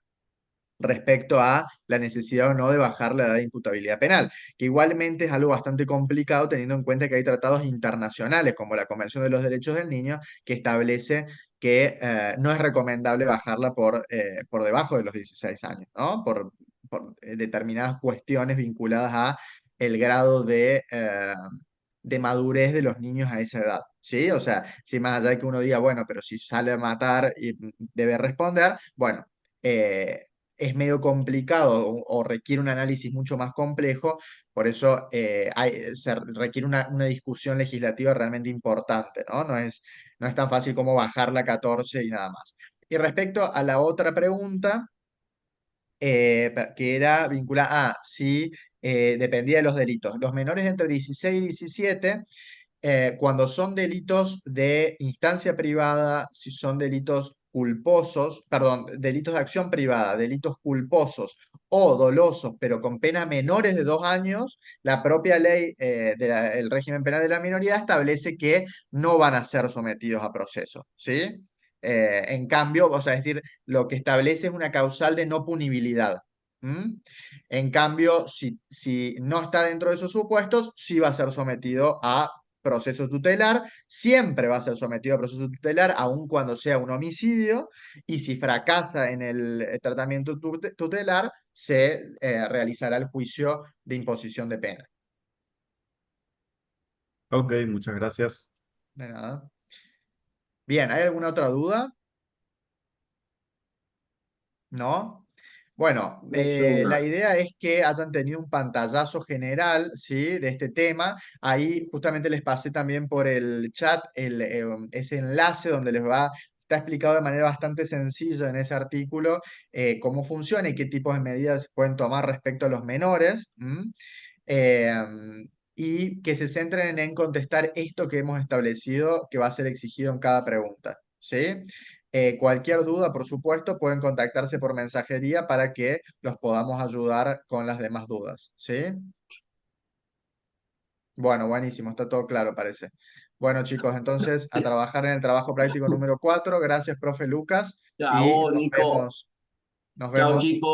Speaker 1: respecto a la necesidad o no de bajar la edad de imputabilidad penal, que igualmente es algo bastante complicado teniendo en cuenta que hay tratados internacionales como la Convención de los Derechos del Niño que establece que no es recomendable bajarla por debajo de los 16 años, ¿no? Por determinadas cuestiones vinculadas a el grado de madurez de los niños a esa edad, ¿sí? O sea, si más allá de que uno diga, bueno, pero si sale a matar y debe responder, bueno, eh, es medio complicado o requiere un análisis mucho más complejo, por eso se requiere una discusión legislativa realmente importante, ¿no? No es tan fácil como bajar la 14 y nada más. Y respecto a la otra pregunta, que era vinculada a si dependía de los delitos. Los menores de entre 16 y 17 cuando son delitos de instancia privada, si son delitos culposos, perdón, delitos de acción privada, delitos culposos o dolosos, pero con penas menores de 2 años, la propia ley del régimen penal de la minoría establece que no van a ser sometidos a proceso, ¿sí? En cambio, o sea, es decir, lo que establece es una causal de no punibilidad. ¿M? En cambio, si no está dentro de esos supuestos, sí va a ser sometido a proceso tutelar, siempre va a ser sometido a proceso tutelar, aun cuando sea un homicidio, y si fracasa en el tratamiento tutelar, se realizará el juicio de imposición de pena.
Speaker 2: ok, muchas gracias.
Speaker 1: De nada. Bien, ¿hay alguna otra duda? ¿no? Bueno,
Speaker 3: Eso,
Speaker 1: la idea es que hayan tenido un pantallazo general, ¿sí? De este tema. Ahí justamente les pasé también por el chat ese enlace donde está explicado de manera bastante sencilla en ese artículo cómo funciona y qué tipos de medidas se pueden tomar respecto a los menores. Eh, y que se centren en contestar esto que hemos establecido que va a ser exigido en cada pregunta, ¿sí? Cualquier duda, por supuesto, pueden contactarse por mensajería para que los podamos ayudar con las demás dudas, ¿sí? Bueno, buenísimo, está todo claro, parece. Bueno, chicos, entonces a trabajar en el trabajo práctico número 4. Gracias, profe Lucas,
Speaker 3: ya,
Speaker 1: y
Speaker 3: vos, Nico.
Speaker 1: nos
Speaker 3: Chao,
Speaker 1: vemos.
Speaker 3: chicos.